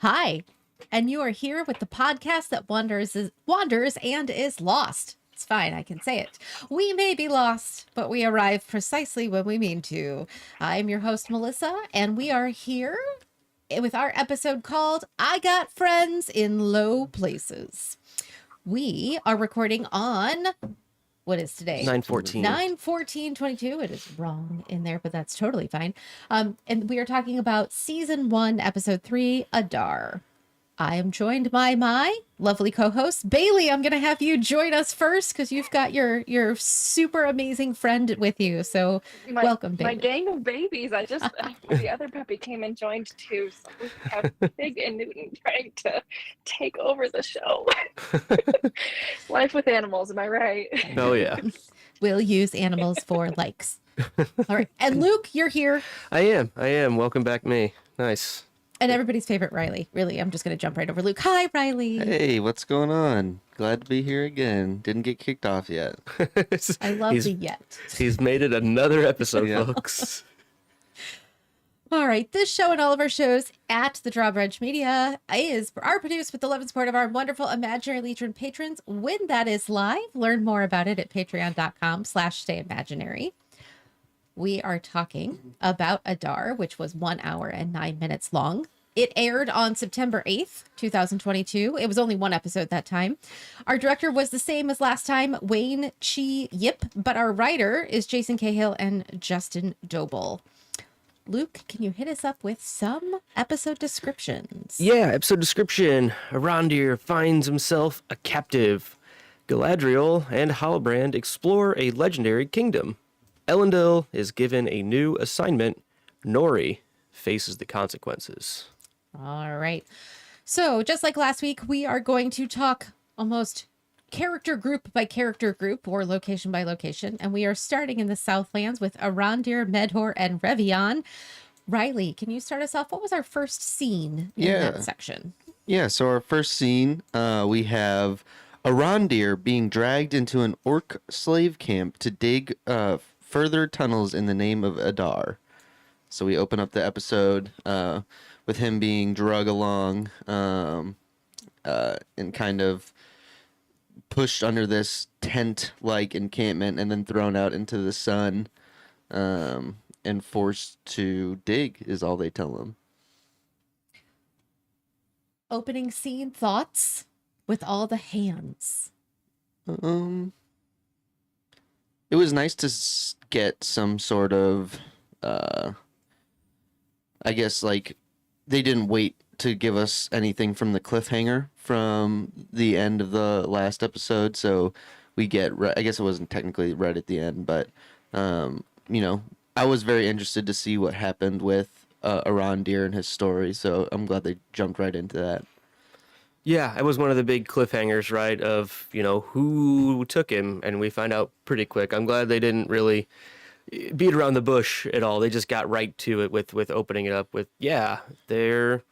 Hi, and you are here with the podcast that wanders and is lost. It's fine, I can say it. We may be lost, but we arrive precisely when we mean to. I'm your host, Melissa, and we are here with our episode called I Got Friends in Low Places. We are recording on, what is today? 9/14. 9/14/22. It is wrong in there, but that's totally fine. And we are talking about season 1, episode 3, Adar. I am joined by my lovely co-host, Bailey. I'm going to have you join us first because you've got your super amazing friend with you. So welcome, Bailey. My gang of babies. The other puppy came and joined too. So we have Pig and Newton trying to take over the show. Life with animals, am I right? Oh, yeah. We'll use animals for likes. All right. And Luke, you're here. I am. Welcome back, me. Nice. And everybody's favorite, Riley. Really, I'm just going to jump right over Luke. Hi, Riley. Hey, what's going on? Glad to be here again. Didn't get kicked off yet. I love the yet. He's made it another episode, Yeah. folks. All right. This show and all of our shows at the Drawbridge Media are produced with the love and support of our wonderful Imaginary Legion patrons. When that is live, learn more about it at patreon.com/stayimaginary. We are talking about Adar, which was 1 hour and 9 minutes long. It aired on September 8th, 2022. It was only one episode that time. Our director was the same as last time, Wayne Chi Yip, but our writer is Jason Cahill and Justin Doble. Luke, can you hit us up with some episode descriptions? Yeah, episode description. Arondir finds himself a captive. Galadriel and Halbrand explore a legendary kingdom. Elendil is given a new assignment. Nori faces the consequences. All right. So just like last week, we are going to talk almost character group by character group or location by location. And we are starting in the Southlands with Arondir, Medhor, and Revion. Riley, can you start us off? What was our first scene in that section? Yeah, so our first scene, we have Arondir being dragged into an orc slave camp to dig further tunnels in the name of Adar. So we open up the episode with him being drug along and kind of pushed under this tent-like encampment and then thrown out into the sun and forced to dig is all they tell him. Opening scene thoughts with all the hands. It was nice to get some sort of, I guess, like, they didn't wait to give us anything from the cliffhanger from the end of the last episode, so we get, I guess it wasn't technically right at the end, but, I was very interested to see what happened with Arondir and his story, so I'm glad they jumped right into that. Yeah, it was one of the big cliffhangers, right, of, who took him, and we find out pretty quick. I'm glad they didn't really beat around the bush at all. They just got right to it with opening it up with, they're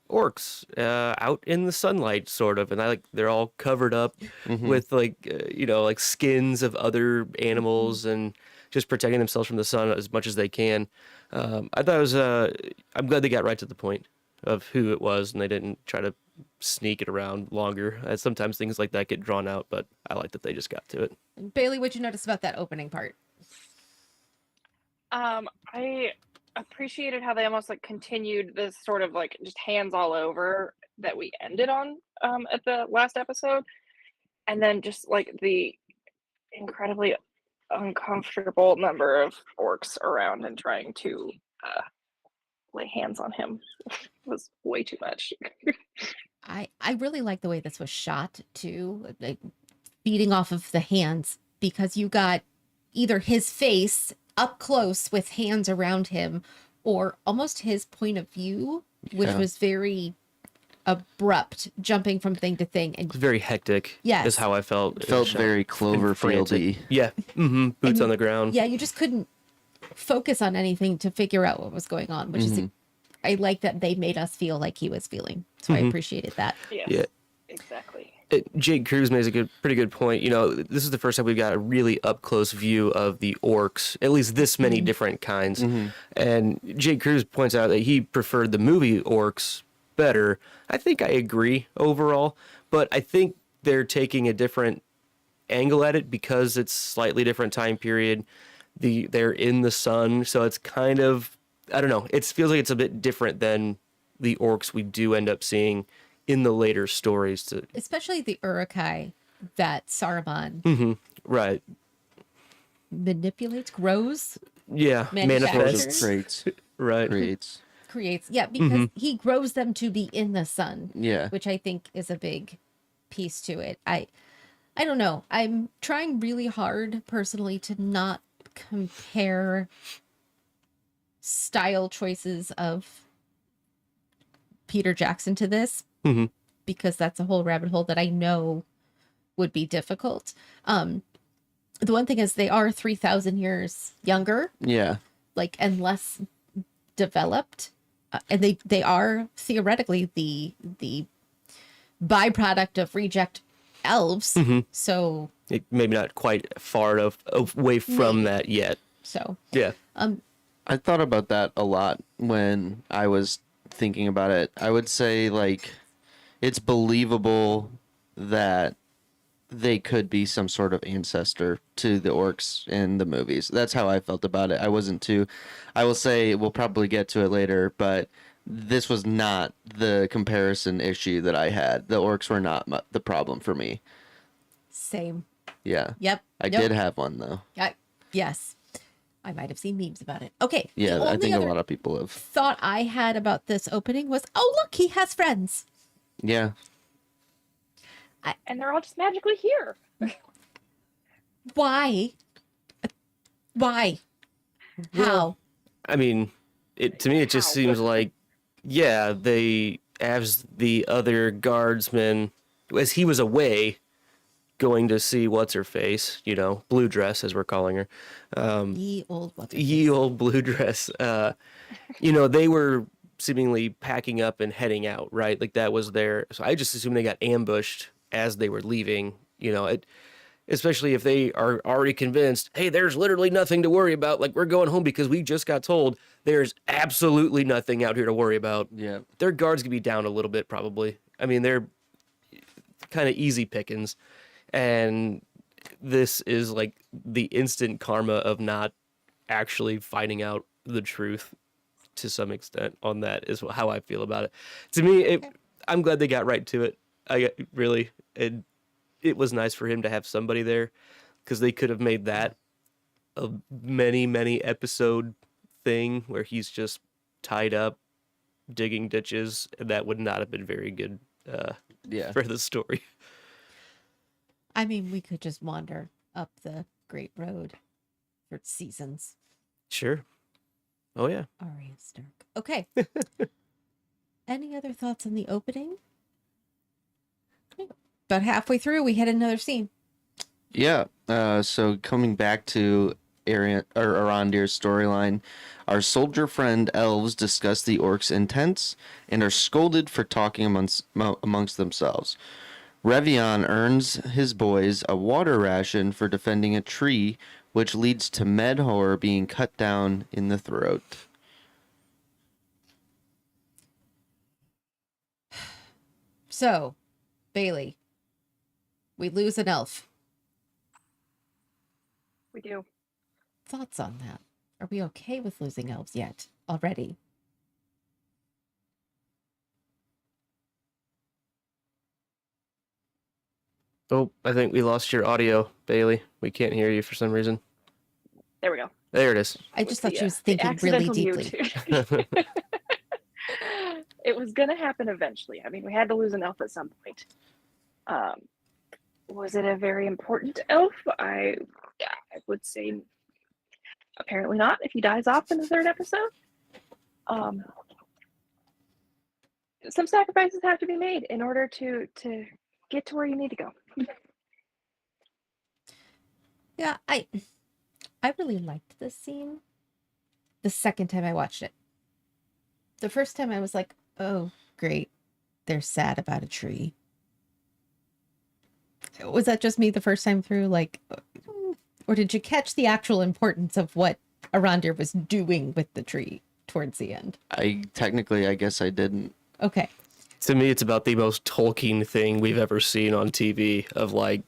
orcs out in the sunlight, sort of, and they're all covered up with, like skins of other animals and just protecting themselves from the sun as much as they can. I thought it was, I'm glad they got right to the point of who it was, and they didn't try to sneak it around longer, as sometimes things like that get drawn out, but I like that they just got to it. Bailey, what'd you notice about that opening part? I appreciated how they almost continued this sort of just hands all over that we ended on at the last episode, and then just the incredibly uncomfortable number of orcs around and trying to lay hands on him was way too much. I really like the way this was shot too, like feeding off of the hands, because you got either his face up close with hands around him or almost his point of view, which was very abrupt, jumping from thing to thing. And it's very hectic. Yes. Is how I felt. It felt very Cloverfield-y. Yeah. Boots on the ground. Yeah, you just couldn't focus on anything to figure out what was going on, which is, I like that they made us feel like he was feeling. So I appreciated that. Yes, yeah, exactly. Jake Cruz makes a pretty good point. This is the first time we've got a really up close view of the orcs, at least this many different kinds. And Jake Cruz points out that he preferred the movie orcs better. I think I agree overall, but I think they're taking a different angle at it because it's slightly different time period. They're in the sun, so it's kind of, I don't know. It feels like it's a bit different than the orcs we do end up seeing in the later stories. Especially the Urukai that Saruman Right. manipulates, grows, Yeah. Manufactures. Manifests. Creates. Right. creates. Yeah, because he grows them to be in the sun. Yeah. Which I think is a big piece to it. I don't know. I'm trying really hard personally to not compare style choices of Peter Jackson to this because that's a whole rabbit hole that I know would be difficult. The one thing is they are 3,000 years younger, Yeah. like, and less developed, and they are theoretically the byproduct of reject elves. So Maybe not quite far enough away from that yet. so Yeah. I thought about that a lot when I was thinking about it. I would say, like, it's believable that they could be some sort of ancestor to the orcs in the movies. That's how I felt about it. I wasn't too, I will say, we'll probably get to it later, but this was not the comparison issue that I had. The orcs were not the problem for me. same. Yeah. Yep. I did have one, though. Yes. I might have seen memes about it. Okay. Yeah, the I only think a other lot of people have. thought I had about this opening was, oh, look, he has friends. Yeah. And they're all just magically here. Why? Why? How? I mean, to me, it just How? seems like, yeah, as the other guardsmen, as he was away, going to see what's her face, blue dress as we're calling her, Ye old what? ye old blue dress. They were seemingly packing up and heading out, right? Like that was their. So I just assumed they got ambushed as they were leaving. Especially if they are already convinced, hey, there's literally nothing to worry about. Like, we're going home because we just got told there's absolutely nothing out here to worry about. Yeah. Their guards could be down a little bit, probably. I mean, they're kind of easy pickings. And this is like the instant karma of not actually finding out the truth to some extent on that is how I feel about it. To me, I'm glad they got right to it. It was nice for him to have somebody there because they could have made that a many episode thing where he's just tied up digging ditches, and that would not have been very good for the story. I mean, we could just wander up the Great Road for seasons. Sure. Oh yeah. Arya Stark. Okay. Any other thoughts on the opening? About halfway through, we hit another scene. Yeah. So coming back to Arondir's storyline, our soldier friend elves discuss the orcs' intents and are scolded for talking amongst themselves. Revion earns his boys a water ration for defending a tree, which leads to Medhor being cut down in the throat. So, Bailey, we lose an elf. We do. Thoughts on that? Are we okay with losing elves yet? Already? Oh, I think we lost your audio, Bailey. We can't hear you for some reason. There we go. There it is. I just With thought the, she was the thinking really accidental deeply. mute. It was gonna happen eventually. I mean, we had to lose an elf at some point. Was it a very important elf? I would say apparently not. If he dies off in the third episode, some sacrifices have to be made in order to get to where you need to go. Yeah, I really liked this scene the second time I watched it. The first time I was like, oh, great. They're sad about a tree. Was that just me the first time through? Like, or did you catch the actual importance of what Arondir was doing with the tree towards the end? I guess I didn't. Okay. To me, it's about the most Tolkien thing we've ever seen on TV. Of like,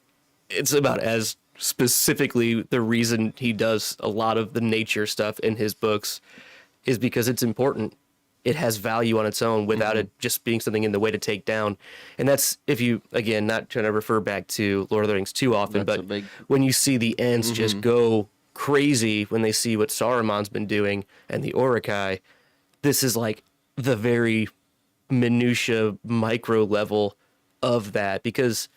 it's about as specifically the reason he does a lot of the nature stuff in his books is because it's important. It has value on its own without it just being something in the way to take down. And that's, if you, again, not trying to refer back to Lord of the Rings too often, That's a but big- when you see the Ents just go crazy when they see what Saruman's been doing and the Uruk-hai, this is like the very minutia micro level of that. Because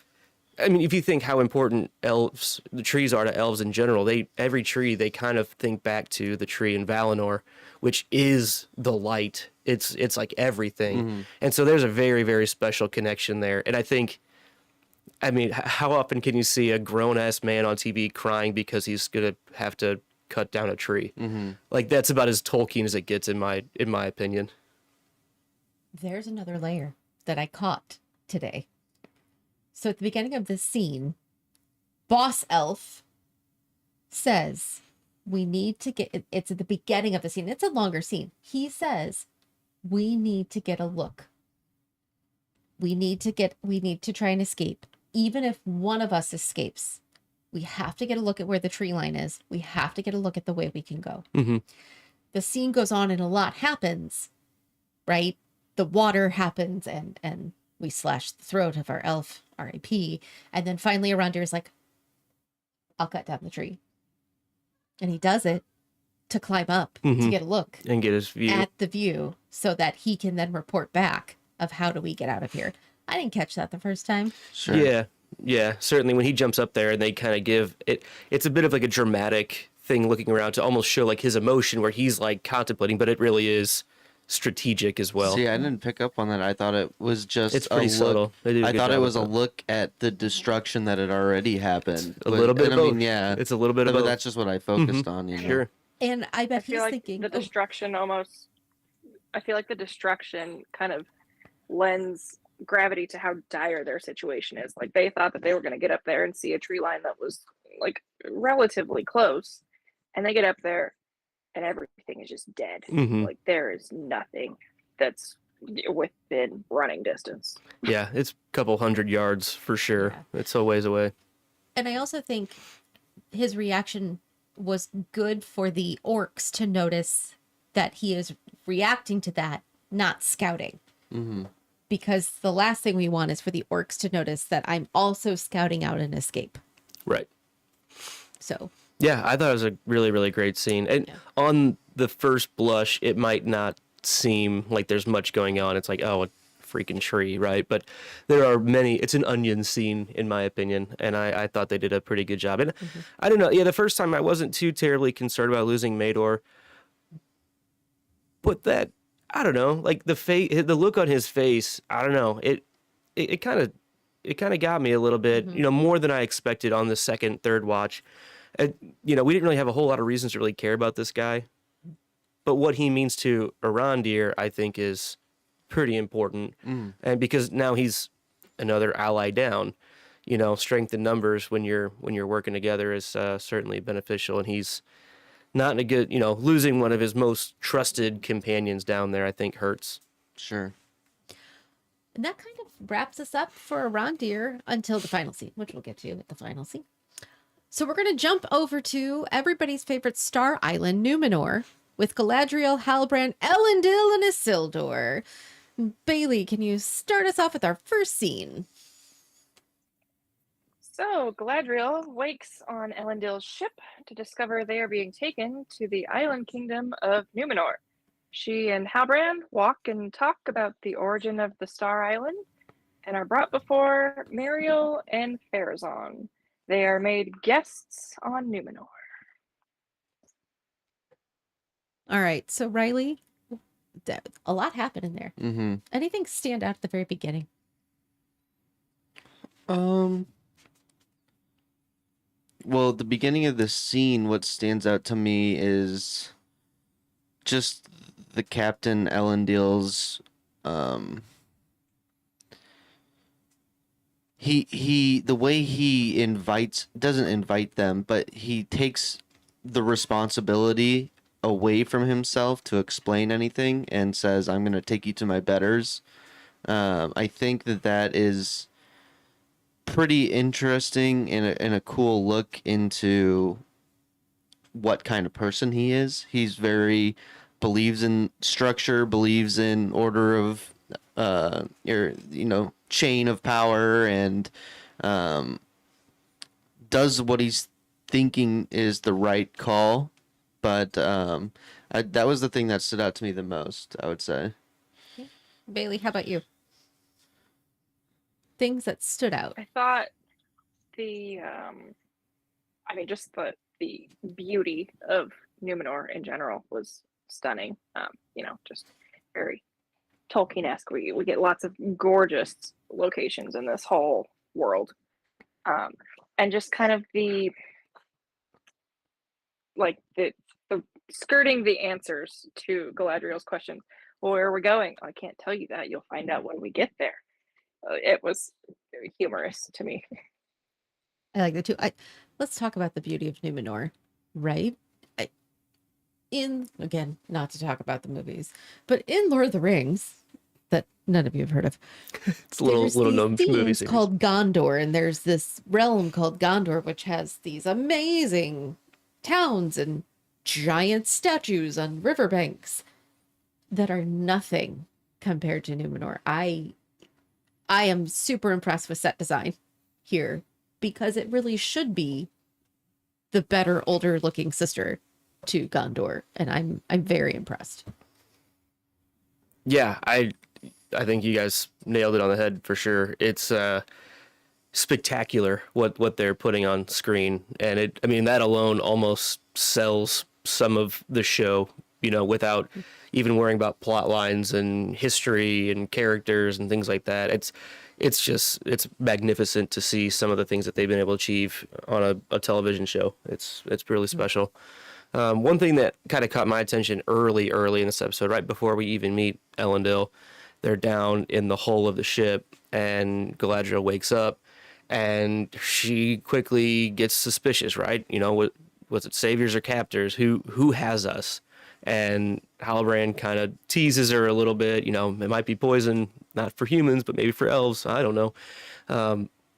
I mean, if you think how important elves, the trees are to elves in general, every tree they kind of think back to the tree in Valinor, which is the light. It's like everything, and so there's a very very special connection there. And I think, I mean, how often can you see a grown ass man on TV crying because he's gonna have to cut down a tree? Like that's about as Tolkien as it gets in my opinion. There's another layer that I caught today. So at the beginning of this scene, Boss Elf says, we need to get, it's at the beginning of the scene. It's a longer scene. He says, we need to get a look. We need to try and escape. Even if one of us escapes, we have to get a look at where the tree line is. We have to get a look at the way we can go. The scene goes on and a lot happens, right? The water happens and we slash the throat of our elf, R.I.P. And then finally Arondir is like, I'll cut down the tree. And he does it to climb up to get a look And get his view. at the view so that he can then report back of how do we get out of here. I didn't catch that the first time. Sure. Yeah, certainly when he jumps up there and they kind of give it, it's a bit of like a dramatic thing looking around to almost show like his emotion where he's like contemplating, but it really is strategic as well. See, I didn't pick up on that. I thought it was just It's pretty a look. subtle. They did a I good thought it job was a with that. look at the destruction that had already happened. A little bit And of I both. mean, yeah. It's a little bit of But both. that's just what I focused on, you know. Sure. And I bet I feel he's like thinking, the oh, destruction almost. I feel like the destruction kind of lends gravity to how dire their situation is. Like they thought that they were going to get up there and see a tree line that was like relatively close, and they get up there, and everything is just dead. Like there is nothing that's within running distance. Yeah, it's a couple hundred yards for sure. Yeah. It's a ways away. and I also think his reaction was good for the orcs to notice that he is reacting to that, not scouting. Because the last thing we want is for the orcs to notice that I'm also scouting out an escape. Right. So Yeah, I thought it was a really, really great scene. And on the first blush, it might not seem like there's much going on. It's like, oh, a freaking tree, right? But there are many. It's an onion scene, in my opinion, and I thought they did a pretty good job. And I don't know. Yeah, the first time I wasn't too terribly concerned about losing Mador, but that, I don't know, like the look on his face, I don't know. It kind of got me a little bit, you know, more than I expected on the second, third watch. And, you know, we didn't really have a whole lot of reasons to really care about this guy, but what he means to Arondir, I think, is pretty important. And because now he's another ally down, you know, strength in numbers when you're working together is certainly beneficial. And he's not in a good, you know, losing one of his most trusted companions down there, I think hurts. Sure. and that kind of wraps us up for Arondir until the final scene, which we'll get to at the final scene. So we're going to jump over to everybody's favorite star island, Numenor, with Galadriel, Halbrand, Elendil, and Isildur. Bailey, can you start us off with our first scene? So Galadriel wakes on Elendil's ship to discover they are being taken to the island kingdom of Numenor. She and Halbrand walk and talk about the origin of the Star Island and are brought before Muriel and Pharazôn. They are made guests on Numenor. All right, so Riley, a lot happened in there. Mm-hmm. Anything stand out at the very beginning? Well, at the beginning of the scene, what stands out to me is just the Captain Elendil's he the way he doesn't invite them, but he takes the responsibility away from himself to explain anything and says, I'm going to take you to my betters. I think that is pretty interesting and a cool look into what kind of person he is. He's very believes in structure, believes in order of your chain of power, and um, does what he's thinking is the right call. But that was the thing that stood out to me the most, I would say. Bailey, how about you? Things that stood out. I thought the I mean, just the beauty of Numenor in general was stunning. Just very Tolkien-esque. We get lots of gorgeous locations in this whole world, and just kind of the the skirting the answers to Galadriel's questions. Well, where are we going? I can't tell you that. You'll find out when we get there. It was very humorous to me. I like that too. Let's talk about the beauty of Numenor, right? Again, not to talk about the movies, but in Lord of the Rings, that none of you have heard of, It's a little known movie themes series. called Gondor, and there's this realm called Gondor, which has these amazing towns and giant statues on riverbanks that are nothing compared to Numenor. I am super impressed with set design here because it really should be the better, older looking sister to Gondor, and I'm very impressed. Yeah, I think you guys nailed it on the head for sure. It's spectacular what they're putting on screen, and that alone almost sells some of the show, without even worrying about plot lines and history and characters and things like that. It's magnificent to see some of the things that they've been able to achieve on a television show. It's really special. One thing that kind of caught my attention early in this episode, right before we even meet Elendil, they're down in the hull of the ship, and Galadriel wakes up, and she quickly gets suspicious, right? Was it saviors or captors? Who has us? And Halbrand kind of teases her a little bit. It might be poison, not for humans, but maybe for elves. I don't know.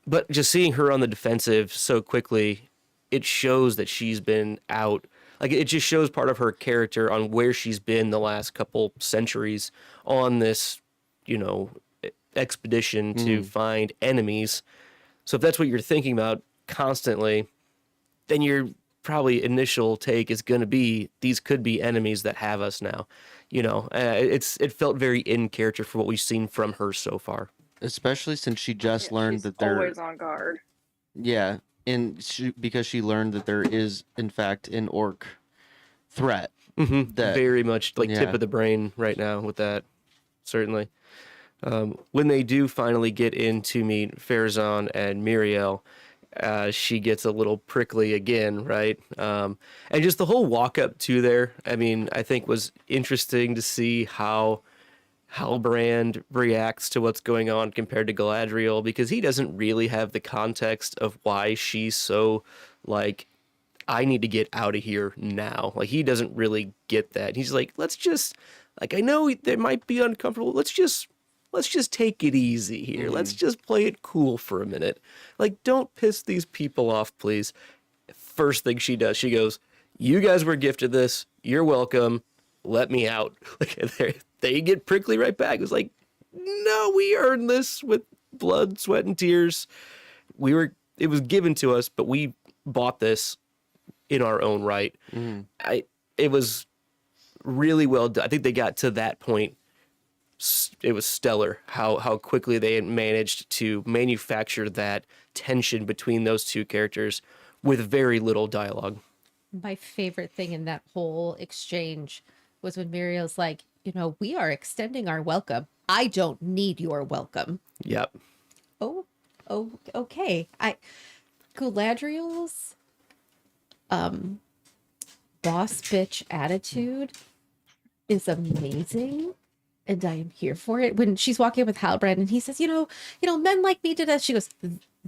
But just seeing her on the defensive so quickly, it shows that she's been out. Like, it just shows part of her character on where she's been the last couple centuries on this, expedition to find enemies. So if that's what you're thinking about constantly, then your probably initial take is going to be these could be enemies that have us now. It felt very in character for what we've seen from her so far. Especially since she just learned She's that they're always on guard. Yeah, and because she learned that there is, in fact, an orc threat. That Very much like tip Yeah. of the brain right now with that, certainly. When they do finally get in to meet Farazan and Miriel, she gets a little prickly again, right? And just the whole walk up to there, I think was interesting to see how Halbrand reacts to what's going on compared to Galadriel, because he doesn't really have the context of why she's so like, I need to get out of here now. Like, he doesn't really get that. He's like, let's just, like, I know they might be uncomfortable. Let's just take it easy here. Let's just play it cool for a minute. Like, don't piss these people off, please. First thing she does, she goes, you guys were gifted this. You're welcome. Let me out. Like, they get prickly right back. It's like, no, we earned this with blood, sweat, and tears. It was given to us, but we bought this in our own right. It was really well done. I think they got to that point. It was stellar how quickly they had managed to manufacture that tension between those two characters with very little dialogue. My favorite thing in that whole exchange was when Muriel's like, we are extending our welcome. I don't need your welcome. Yep. Oh, okay. Galadriel's boss bitch attitude is amazing, and I am here for it. When she's walking with Halbrand and he says, men like me did this, she goes,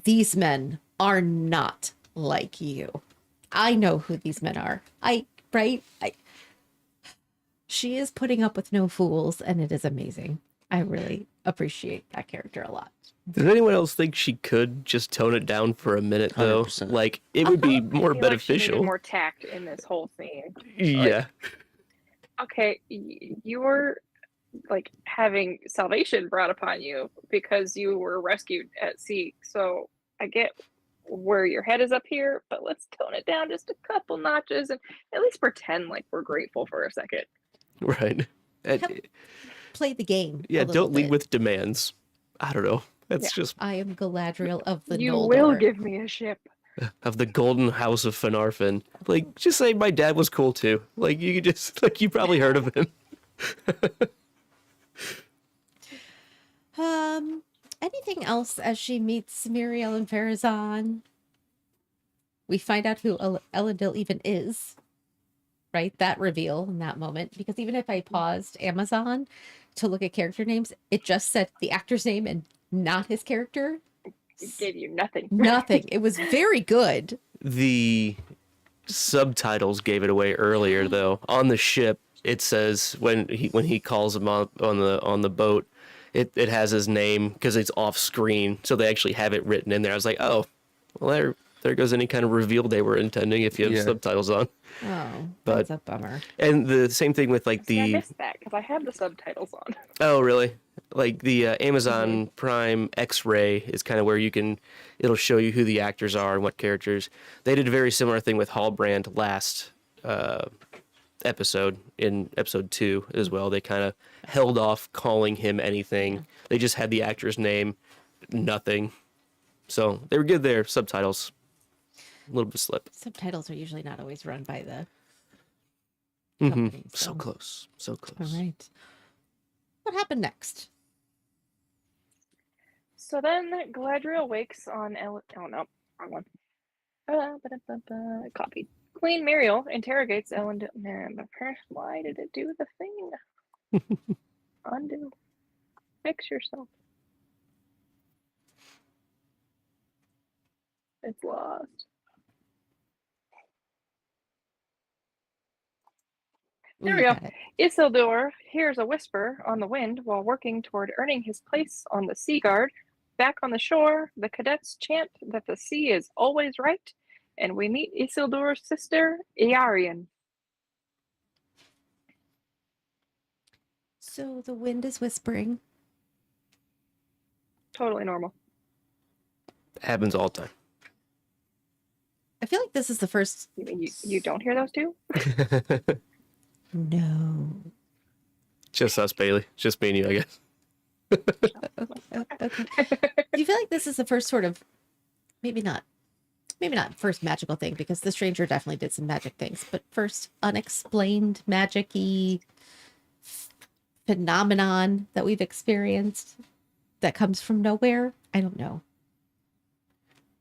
these men are not like you. I know who these men are. She is putting up with no fools, and it is amazing. I really appreciate that character a lot. Does anyone else think she could just tone it down for a minute, though? 100%. Like, it would be I more feel like she needed beneficial. more tact in this whole scene. Yeah. Okay, you were like having salvation brought upon you because you were rescued at sea. So I get where your head is up here, but let's tone it down just a couple notches and at least pretend like we're grateful for a second. Right. Play the game. Yeah, a little don't lead bit. with demands. I don't know. That's just I am Galadriel of the You Noldor. will give me a ship. of the golden house of Finarfin. Like, just say my dad was cool too. Like, you could just, like, you probably heard of him. Anything else as she meets Muriel and Farazan? We find out who Elendil even is, right? That reveal in that moment. Because even if I paused Amazon to look at character names, it just said the actor's name and not his character. It gave you nothing. Nothing. It was very good. The subtitles gave it away earlier, though. On the ship, it says when he calls him up on the boat, it has his name because it's off screen, so they actually have it written in there. I was like, oh, well, there goes any kind of reveal they were intending if you have subtitles on. Oh, But- that's a bummer. And the same thing with like See, I the missed that because I had the subtitles on. oh really like the Amazon Prime X-ray is kind of where it'll show you who the actors are and what characters. They did a very similar thing with Hallbrand last episode, in episode 2 as well. They kind of held off calling him anything. They just had the actor's name, nothing. So they were good there. Subtitles, a little bit of slip. Subtitles are usually not always run by the Mhm. company. So close, so close. All right. What happened next? So then Galadriel wakes on oh no, wrong one. Copied. Queen Muriel interrogates Elendil. Man, why did it do the thing? Undo. Fix yourself. It's lost. There we go. got it. Isildur hears a whisper on the wind while working toward earning his place on the Sea Guard. Back on the shore, the cadets chant that the sea is always right, and we meet Isildur's sister, Iarian. So the wind is whispering. Totally normal. Happens all the time. I feel like this is the first. You mean you don't hear those two? No. Just us, Bailey. Just me and you, I guess. Okay. Do you feel like this is the first sort of, maybe not first magical thing, because the stranger definitely did some magic things, but first unexplained magic-y phenomenon that we've experienced that comes from nowhere? I don't know.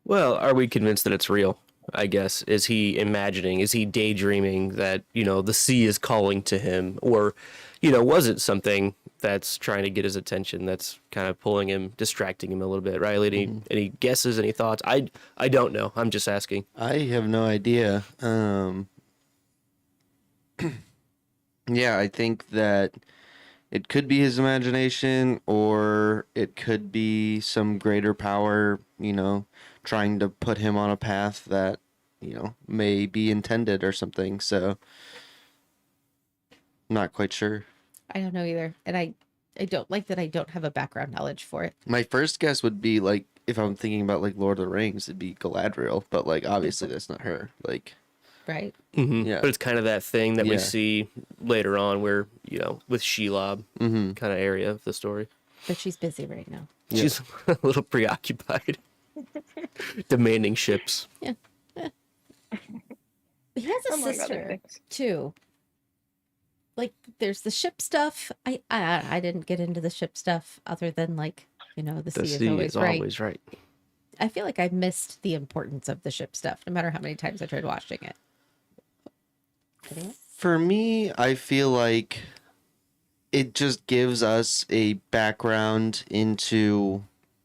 Well, are we convinced that it's real? I guess. Is he imagining? Is he daydreaming that, the sea is calling to him? Or, was it something that's trying to get his attention, that's kind of pulling him, distracting him a little bit? Riley, any guesses, any thoughts? I don't know. I'm just asking. I have no idea. Yeah, I think that it could be his imagination, or it could be some greater power, trying to put him on a path that, may be intended or something. So, I'm not quite sure. I don't know either. And I don't like that I don't have a background knowledge for it. My first guess would be, like, if I'm thinking about, like, Lord of the Rings, it'd be Galadriel. But, like, obviously that's not her. Like, Right? Mm-hmm. Yeah. But it's kind of that thing that we Yeah. see later on where, with Shelob kind of area of the story. But she's busy right now. Yeah. She's a little preoccupied. Demanding ships. He has a Among other sister things. too. Like there's the ship stuff. I didn't get into the ship stuff other than like, the The sea sea is always is right. always right. I feel like I missed the importance of the ship stuff, no matter how many times I tried watching it. Anyone? for me, I feel like it just gives us a background into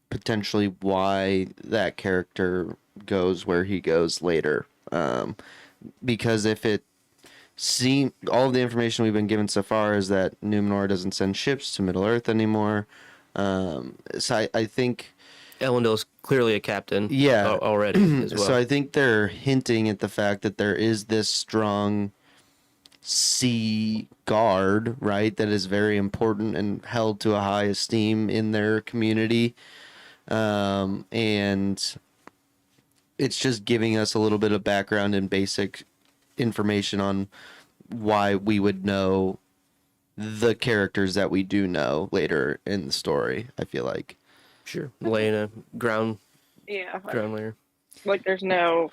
potentially why that character goes where he goes later. Because if it all of the information we've been given so far is that Numenor doesn't send ships to Middle Earth anymore. So I think, Elendil's clearly a captain. Yeah. Already as well. so I think they're hinting at the fact that there is this strong sea guard, right? That is very important and held to a high esteem in their community. And it's just giving us a little bit of background and basic information on why we would know the characters that we do know later in the story, I feel like. Sure. Laying a ground Yeah. layer. Like there's no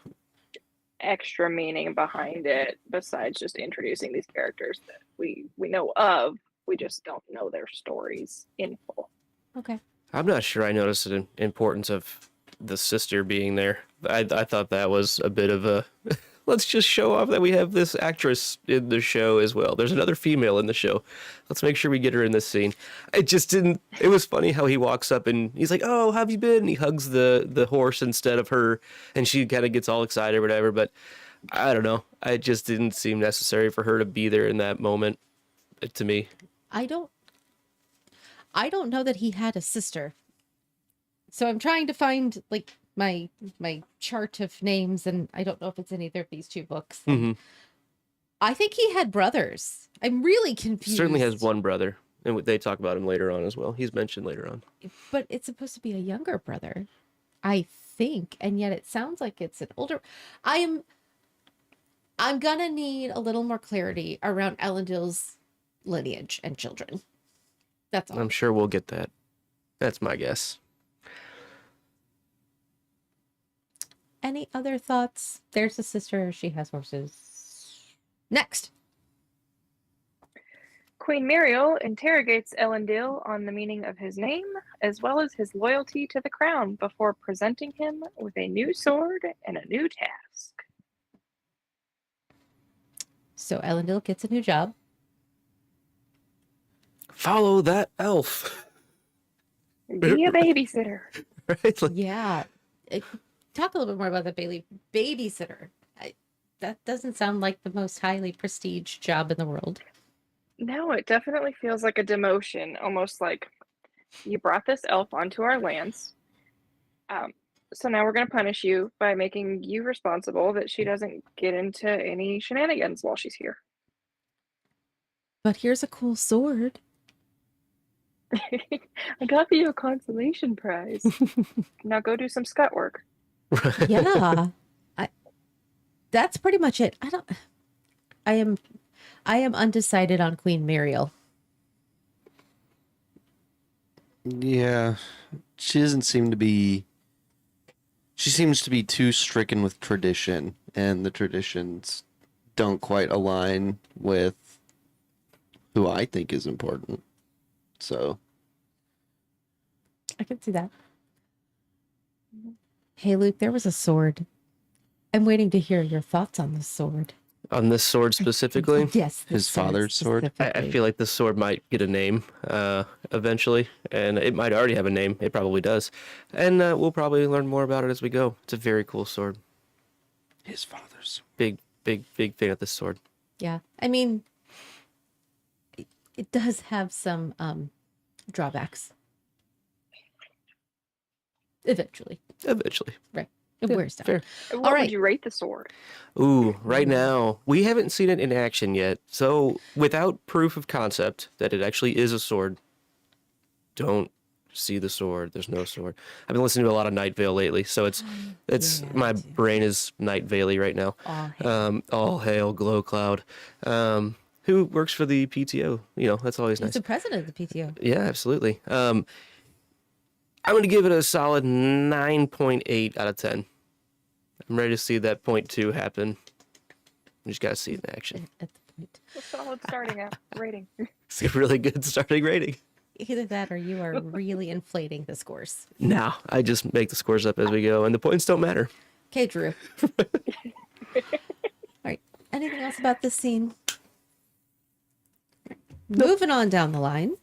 extra meaning behind it besides just introducing these characters that we know of. We just don't know their stories in full. Okay. I'm not sure I noticed the importance of the sister being there. I thought that was a bit of a let's just show off that we have this actress in the show as well. There's another female in the show. Let's make sure we get her in this scene. It just didn't. It was funny how he walks up and he's like, "Oh, how have you been?" And he hugs the horse instead of her, and she kind of gets all excited or whatever. But I don't know. It just didn't seem necessary for her to be there in that moment. To me, I don't know that he had a sister. So I'm trying to find like my chart of names, and I don't know if it's in either of these two books. I think he had brothers. I'm really confused. Certainly has one brother, and they talk about him later on as well. He's mentioned later on. But it's supposed to be a younger brother, I think, and yet it sounds like it's an older. I'm gonna need a little more clarity around Elendil's lineage and children. That's all. I'm sure we'll get that. That's my guess. Any other thoughts? There's a sister. She has horses. Next. Queen Muriel interrogates Elendil on the meaning of his name, as well as his loyalty to the crown, before presenting him with a new sword and a new task. So Elendil gets a new job. Follow that elf. Be a babysitter. Right? Like, Yeah. Talk a little bit more about that babysitter. That doesn't sound like the most highly prestige job in the world. No, it definitely feels like a demotion, almost like you brought this elf onto our lands. So now we're going to punish you by making you responsible that she doesn't get into any shenanigans while she's here. But here's a cool sword. I got you a consolation prize. Now go do some scut work. Yeah. That's pretty much it. I am undecided on Queen Muriel. Yeah, she doesn't seem to be. She seems to be too stricken with tradition, and the traditions don't quite align with who I think is important. So, I can see that. Hey, Luke, there was a sword. I'm waiting to hear your thoughts on the sword. On this sword specifically? Yes. the His father's sword? I specifically. feel like this sword might get a name eventually, and it might already have a name. It probably does. And we'll probably learn more about it as we go. It's a very cool sword. his father's. Big fan of this sword. Yeah. I mean, it does have some drawbacks. Eventually. Right. It Yeah, wears down. fair. What right. would you rate the sword? Ooh, right now, we haven't seen it in action yet. So, without proof of concept that it actually is a sword, don't see the sword. There's no sword. I've been listening to a lot of Night Vale lately, so it's Yeah, my me too. brain is Night Vale right now. All hail Glow Cloud, who works for the PTO. You know, that's always He's nice. the president of the PTO. Yeah, absolutely. I'm going to give it a solid 9.8 out of 10. I'm ready to see that 0.2 happen. You just got to see it in action. At the point. A solid starting out rating. It's a really good starting rating. Either that or you are really inflating the scores. No, I just make the scores up as we go, and the points don't matter. Okay, Drew. All right. Anything else about this scene? Moving on down the line.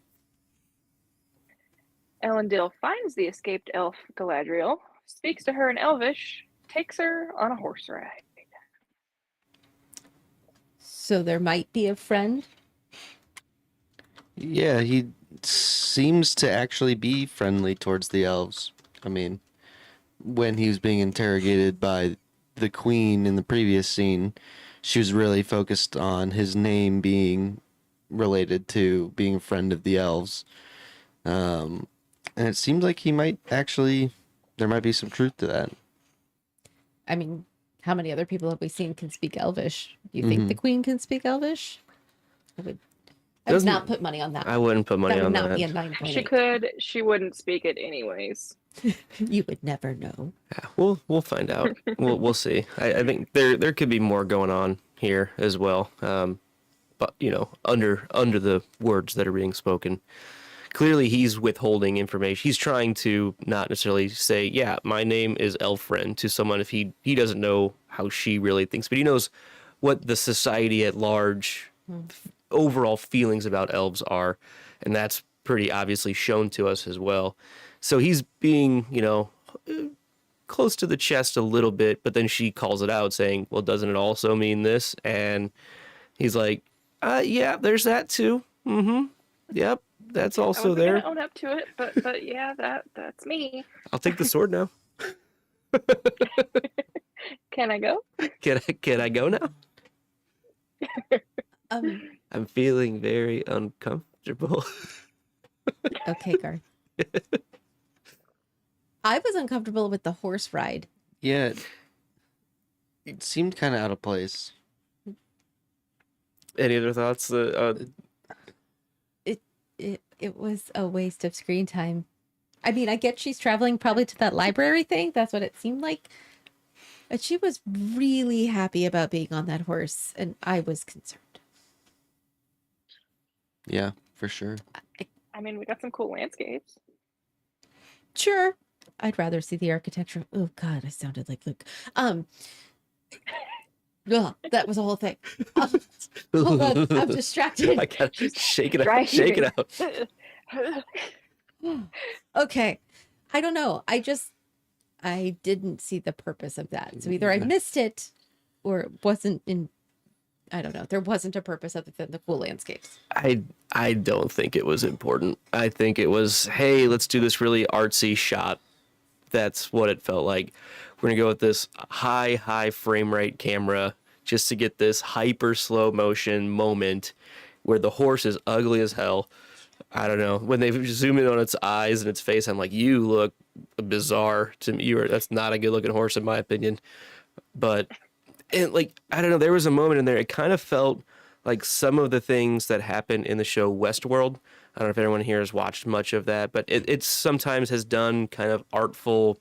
Elendil finds the escaped elf Galadriel, speaks to her in Elvish, takes her on a horse ride. So there might be a friend. Yeah, seems to actually be friendly towards the elves. I mean, when he was being interrogated by the queen in the previous scene, she was really focused on his name being related to being a friend of the elves. And it seems like he might actually, there might be some truth to that. I mean, how many other people have we seen can speak Elvish? Do you think the queen can speak Elvish? I would Doesn't- not put money on that. I wouldn't put money That would on not that. be a 9.8. She could. She wouldn't speak it anyways. You would never know. Yeah, we'll find out. We'll see. I think there could be more going on here as well. But under the words that are being spoken, clearly he's withholding information. He's trying to not necessarily say, "Yeah, my name is Elfriend" to someone if he doesn't know how she really thinks, but he knows what the society at large overall feelings about elves are, and that's pretty obviously shown to us as well. So he's being, close to the chest a little bit, but then she calls it out saying, well, doesn't it also mean this? And he's like, yeah, there's that too. Mm-hmm. Yep, that's I also wasn't there. gonna own up to it, but yeah, that's me. I'll take the sword now. Can I go? Can I go now? Um, I'm feeling very uncomfortable. okay, Garth. I was uncomfortable with the horse ride. Yeah, it seemed kind of out of place. Any other thoughts? It was a waste of screen time. I mean, I get she's traveling probably to that library thing. That's what it seemed like. But she was really happy about being on that horse, and I was concerned. Yeah, for sure. I mean, we got some cool landscapes. Sure. I'd rather see the architecture. Oh God, I sounded like Luke. Ugh, that was a whole thing. Hold on, I'm distracted. I gotta shake it out. Dry Shake it heaving. out. Okay. I don't know. I didn't see the purpose of that. So either I missed it or it wasn't in, I don't know. There wasn't a purpose other than the cool landscapes. I don't think it was important. I think it was, hey, let's do this really artsy shot. That's what it felt like. We're going to go with this high frame rate camera just to get this hyper slow motion moment where the horse is ugly as hell. I don't know. When they zoom in on its eyes and its face, I'm like, you look bizarre to me. That's not a good looking horse in my opinion. But I don't know. There was a moment in there. It kind of felt like some of the things that happen in the show Westworld. I don't know if everyone here has watched much of that, but it sometimes has done kind of artful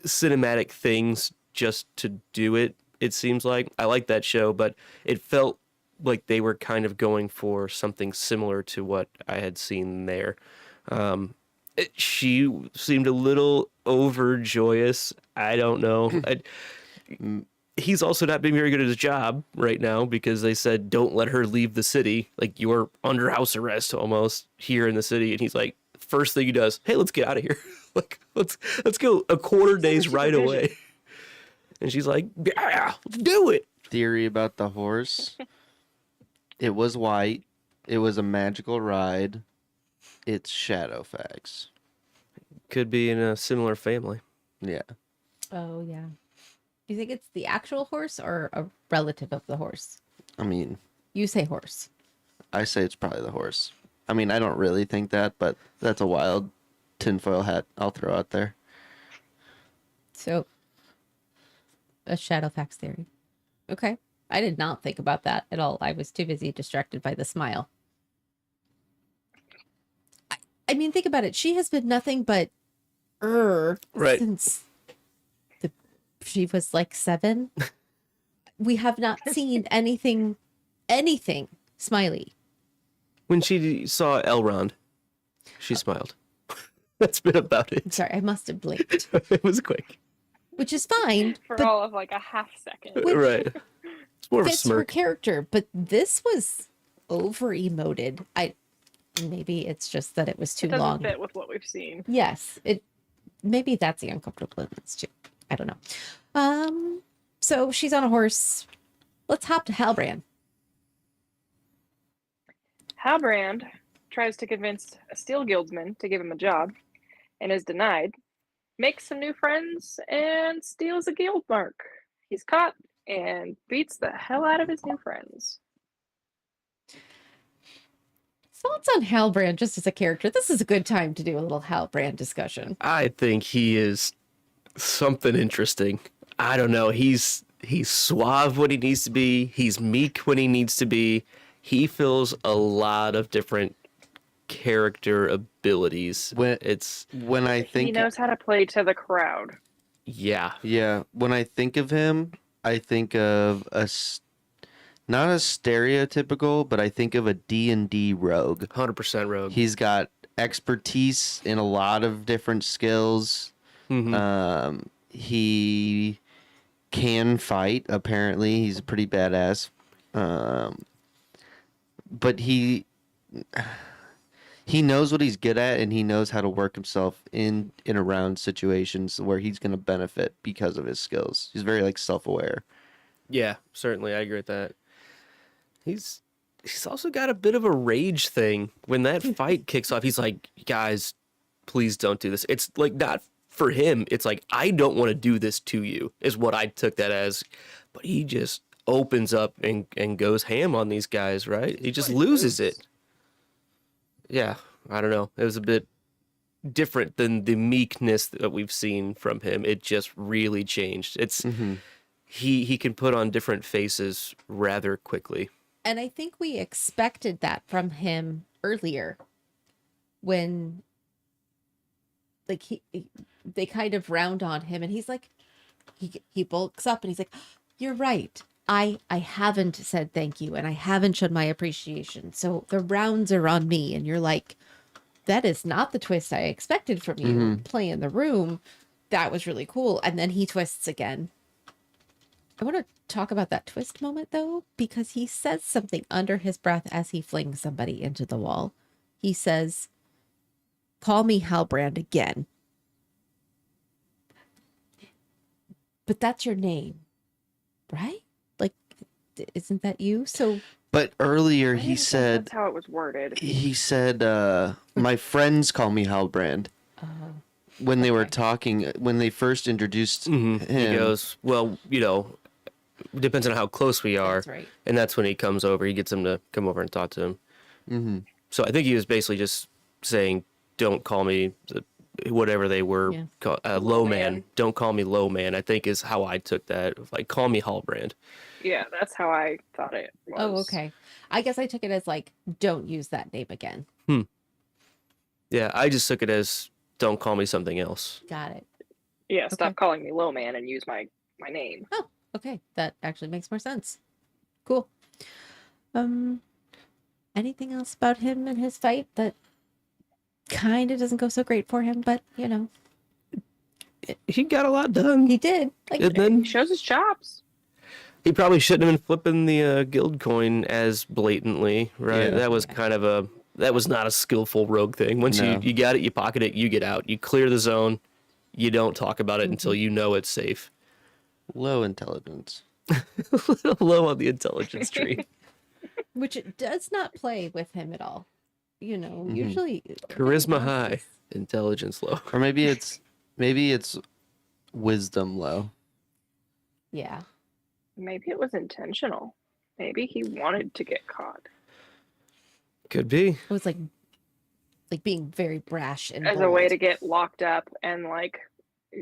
cinematic things just to do it. It seems like I like that show, but it felt like they were kind of going for something similar to what I had seen there. She seemed a little overjoyous. I don't know. He's also not being very good at his job right now because they said don't let her leave the city. Like, you're under house arrest almost here in the city. And he's like, first thing he does, hey, let's get out of here. Like, let's go a quarter days right away. And she's like, yeah, let's do it. Theory about the horse. It was white. It was a magical ride. It's Shadowfax. Could be in a similar family. Yeah. Oh, yeah. Do you think it's the actual horse or a relative of the horse? I mean, You say horse. I say it's probably the horse. I mean, I don't really think that, but that's a wild tinfoil hat I'll throw out there. So, a Shadowfax theory. Okay. I did not think about that at all. I was too busy distracted by the smile. I mean, think about it. She has been nothing but Right. since she was like 7. We have not seen anything smiley. When she saw Elrond, she smiled. That's been about I'm it. sorry, I must have blinked, It was quick. which is fine. For but all of like a half second. Which Right. It's more of a fits her smirk. character, but this was over emoted. Maybe it's just that it was too It doesn't long. fit with what we've seen. Yes, maybe that's the uncomfortableness too. I don't know. So she's on a horse. Let's hop to Halbrand. Halbrand tries to convince a Steel Guildsman to give him a job and is denied, makes some new friends, and steals a guild mark. He's caught and beats the hell out of his new friends. Thoughts on Halbrand just as a character? This is a good time to do a little Halbrand discussion. I think he is something interesting. I don't know. He's suave when he needs to be. He's meek when he needs to be. He fills a lot of different character abilities. When I He think knows how to play to the crowd. Yeah. Yeah, when I think of him, I think of not a stereotypical, but I think of a D&D rogue. 100% rogue. He's got expertise in a lot of different skills. Mhm. He can fight, apparently. He's pretty badass. But he knows what he's good at, and he knows how to work himself in and around situations where he's going to benefit because of his skills. He's very self-aware. Yeah, certainly. I agree with that. He's also got a bit of a rage thing. When that fight kicks off, he's like, guys, please don't do this. It's not for him. It's like, I don't want to do this to you, is what I took that as. But he just opens up and goes ham on these guys, right? He just loses it. Yeah, I don't know. It was a bit different than the meekness that we've seen from him. It just really changed. It's he can put on different faces rather quickly. And I think we expected that from him earlier when they kind of round on him and he's like, he bulks up and he's like, you're right. I haven't said thank you and I haven't shown my appreciation. So the rounds are on me. And you're like, that is not the twist I expected from you. Play in the room. That was really cool. And then he twists again. I want to talk about that twist moment though, because he says something under his breath as he flings somebody into the wall. He says, call me Halbrand again. But that's your name, right? Isn't that you? So, but earlier I he didn't think said, that's how it was worded. he said, my friends call me Halbrand. When they were talking, when they first introduced him. He goes, well, depends on how close we are. that's right. And that's when he comes over. He gets him to come over and talk to him. So I think he was basically just saying, don't call me whatever they were, low man. Don't call me low man, I think is how I took that. Call me Halbrand. Yeah, that's how I thought it was. Oh, okay. I guess I took it as don't use that name again. Yeah, I just took it as don't call me something else. Got it. Yeah, stop Okay. calling me low man and use my name. Oh, okay. That actually makes more sense. Cool. Anything else about him and his fight that kind of doesn't go so great for him, but He got a lot done. he did. And then He shows his chops. he probably shouldn't have been flipping the guild coin as blatantly, right? Yeah. That was that was not a skillful rogue thing. Once No. you got it, you pocket it, you get out. You clear the zone. You don't talk about it until you know it's safe. Low intelligence. A little low on the intelligence tree. Which it does not play with him at all. Usually Charisma high, intelligence low. Or maybe it's wisdom low. Yeah. Maybe it was intentional. Maybe he wanted to get caught. Could be. It was like being very brash and As a way bold. to get locked up and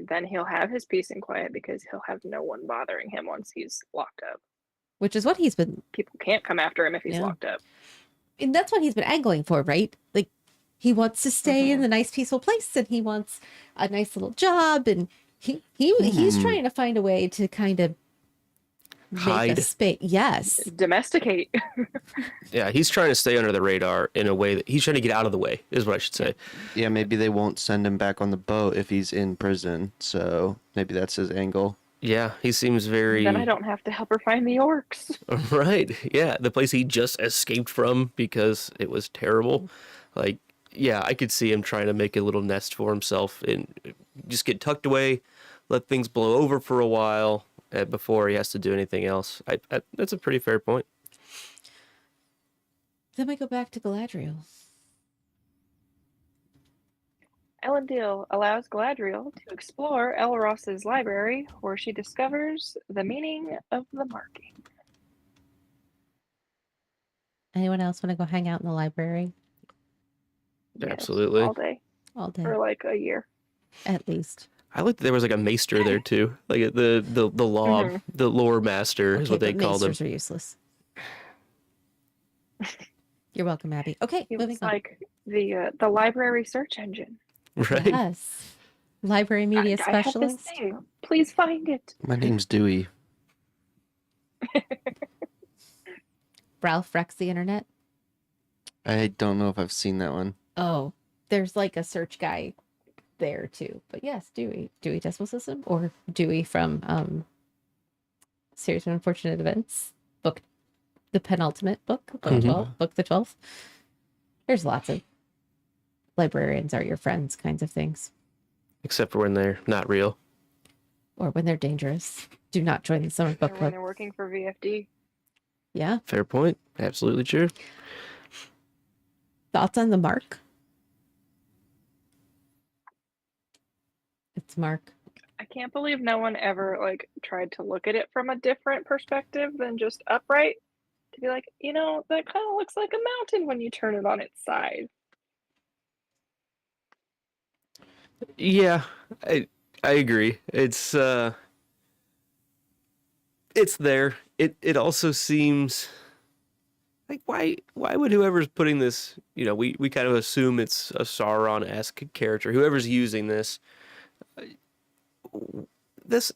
then he'll have his peace and quiet because he'll have no one bothering him once he's locked up. Which is what he's been, People can't come after him if he's Yeah. locked up. and that's what he's been angling for, right? He wants to stay in a nice, peaceful place, and he wants a nice little job, and he's trying to find a way to kind of make Hide. a space. Yes, Domesticate. Yeah, he's trying to stay under the radar in a way that he's trying to get out of the way, is what I should say. Yeah, maybe they won't send him back on the boat if he's in prison. So maybe that's his angle. Yeah, he seems very Then I don't have to help her find the orcs. right. Yeah, the place he just escaped from because it was terrible. Yeah, I could see him trying to make a little nest for himself and just get tucked away, let things blow over for a while before he has to do anything else. That's a pretty fair point. then we go back to Galadriel. Elendil allows Galadriel to explore Elros's library, where she discovers the meaning of the marking. Anyone else want to go hang out in the library Yes, Absolutely. all day all day, for like a year. at least? I like that there was like a maester there too, like the law, Mhm. the lore master is Okay, what they but called him. maesters are useless. You're welcome, Abby. Okay, He moving was on. like the library search engine. Right? Yes. Library media I have this specialist. thing. Please find it. My name's Dewey. Ralph wrecks the internet. I don't know if I've seen that one. Oh, there's like a search guy there too. But yes, Dewey. Dewey Decimal System or Dewey from Series of Unfortunate Events. Book the penultimate book, book Mhm. 12, book the 12th. There's lots of librarians are your friends kinds of things. Except for when they're not real. Or when they're dangerous. Do not join the summer book Or when club. they're working for VFD. Yeah. Fair point. Absolutely true. Thoughts on the mark? It's Mark. I can't believe no one ever like tried to look at it from a different perspective than just upright. To be like, that kind of looks like a mountain when you turn it on its side. Yeah, I agree. It's there. It also seems like why would whoever's putting this, we kind of assume it's a Sauron-esque character. Whoever's using this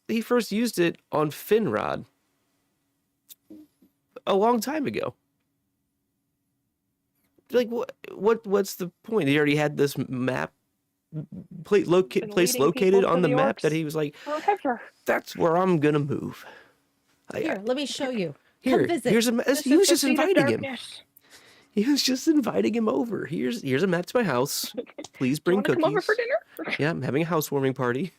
he first used it on Finrod a long time ago. Like what's the point? He already had this map place Been leading located people on to the map that orcs he was like, forever. that's where I'm gonna move. Here, let me show you. Here, Come visit. here's a. This He was is the just seat of inviting him. darkness. He was just inviting him over. Here's a map to my house. Please Do you bring want to cookies. come over for dinner? Yeah, I'm having a housewarming party.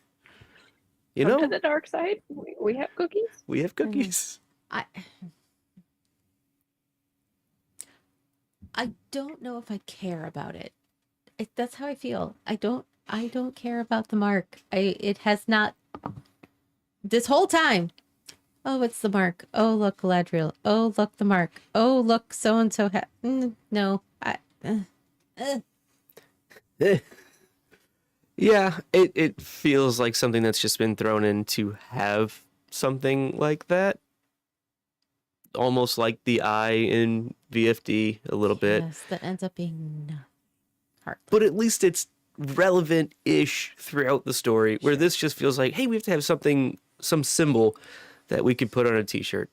Come to the dark side. We have cookies. We have cookies. I don't know if I care about it. That's how I feel. I don't care about the mark. It has not this whole time. Oh, it's the mark. Oh, look, Galadriel. Oh, look, the mark. Oh, look, so and so. No, Yeah, it feels like something that's just been thrown in to have something like that. Almost like the eye in VFD a little bit. yes, that ends up being hard. But at least it's relevant-ish throughout the story, where this just feels like, hey, we have to have some symbol that we could put on a t-shirt.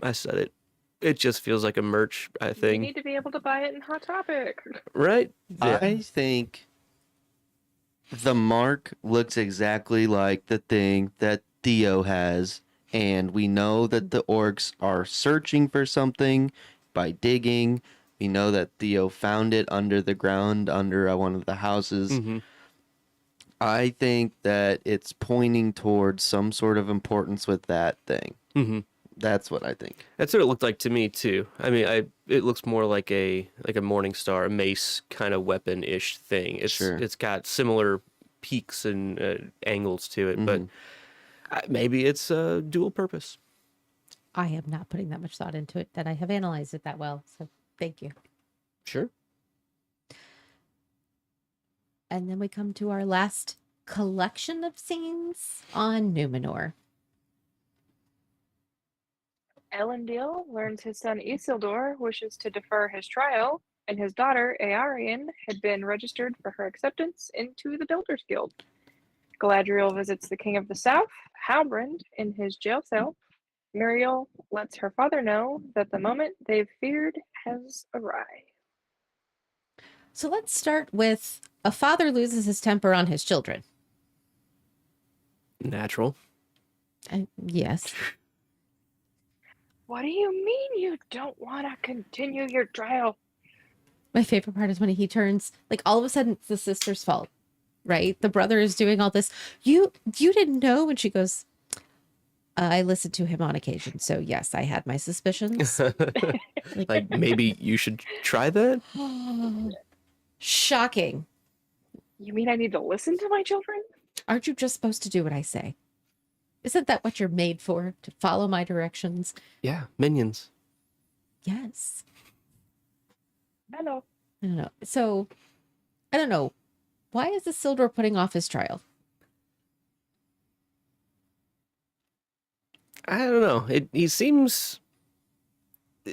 I said it. It just feels like a merch You thing. need to be able to buy it in Hot Topic. Right? Yeah. I think the mark looks exactly like the thing that Theo has, and we know that the orcs are searching for something by digging. We know that Theo found it under the ground, under one of the houses. Mm-hmm. I think that it's pointing towards some sort of importance with that thing. Mm-hmm. That's what I think. That's what it looked like to me too. I mean, it looks more like a Morning Star, a mace kind of weapon-ish thing. It's got similar peaks and angles to it, but maybe it's dual purpose. I am not putting that much thought into it. That I have analyzed it that well. So thank you. Sure. And then we come to our last collection of scenes on Numenor. Elendil learns his son Isildur wishes to defer his trial, and his daughter Eärien had been registered for her acceptance into the Builders Guild. Galadriel visits the King of the South, Halbrand, in his jail cell. Muriel lets her father know that the moment they've feared has arrived. So let's start with a father loses his temper on his children. Natural. Yes. What do you mean you don't want to continue your trial? My favorite part is when he turns, like all of a sudden it's the sister's fault, right? The brother is doing all this. You didn't know. And she goes, I listened to him on occasion. So yes, I had my suspicions. Like maybe you should try that. Shocking. You mean I need to listen to my children? Aren't you just supposed to do what I say? Isn't that what you're made for? To follow my directions? Yeah, minions. Yes. I know. I don't know. So, I don't know. Why is Isildur putting off his trial? I don't know. He seems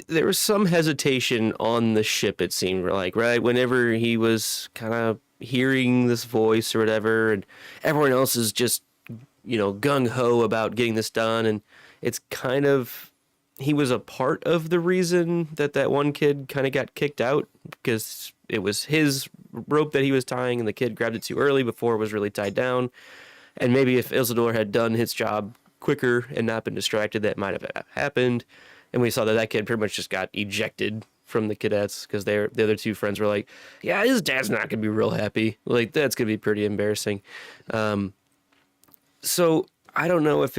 there was some hesitation on the ship. It seemed like right whenever he was kind of hearing this voice or whatever, and everyone else is just gung ho about getting this done, and it's kind of he was a part of the reason that one kid kind of got kicked out because it was his rope that he was tying, and the kid grabbed it too early before it was really tied down. And maybe if Isildur had done his job quicker and not been distracted, that might have happened. And we saw that kid pretty much just got ejected from the cadets because the other two friends were like, "Yeah, his dad's not gonna be real happy. Like that's gonna be pretty embarrassing." So I don't know if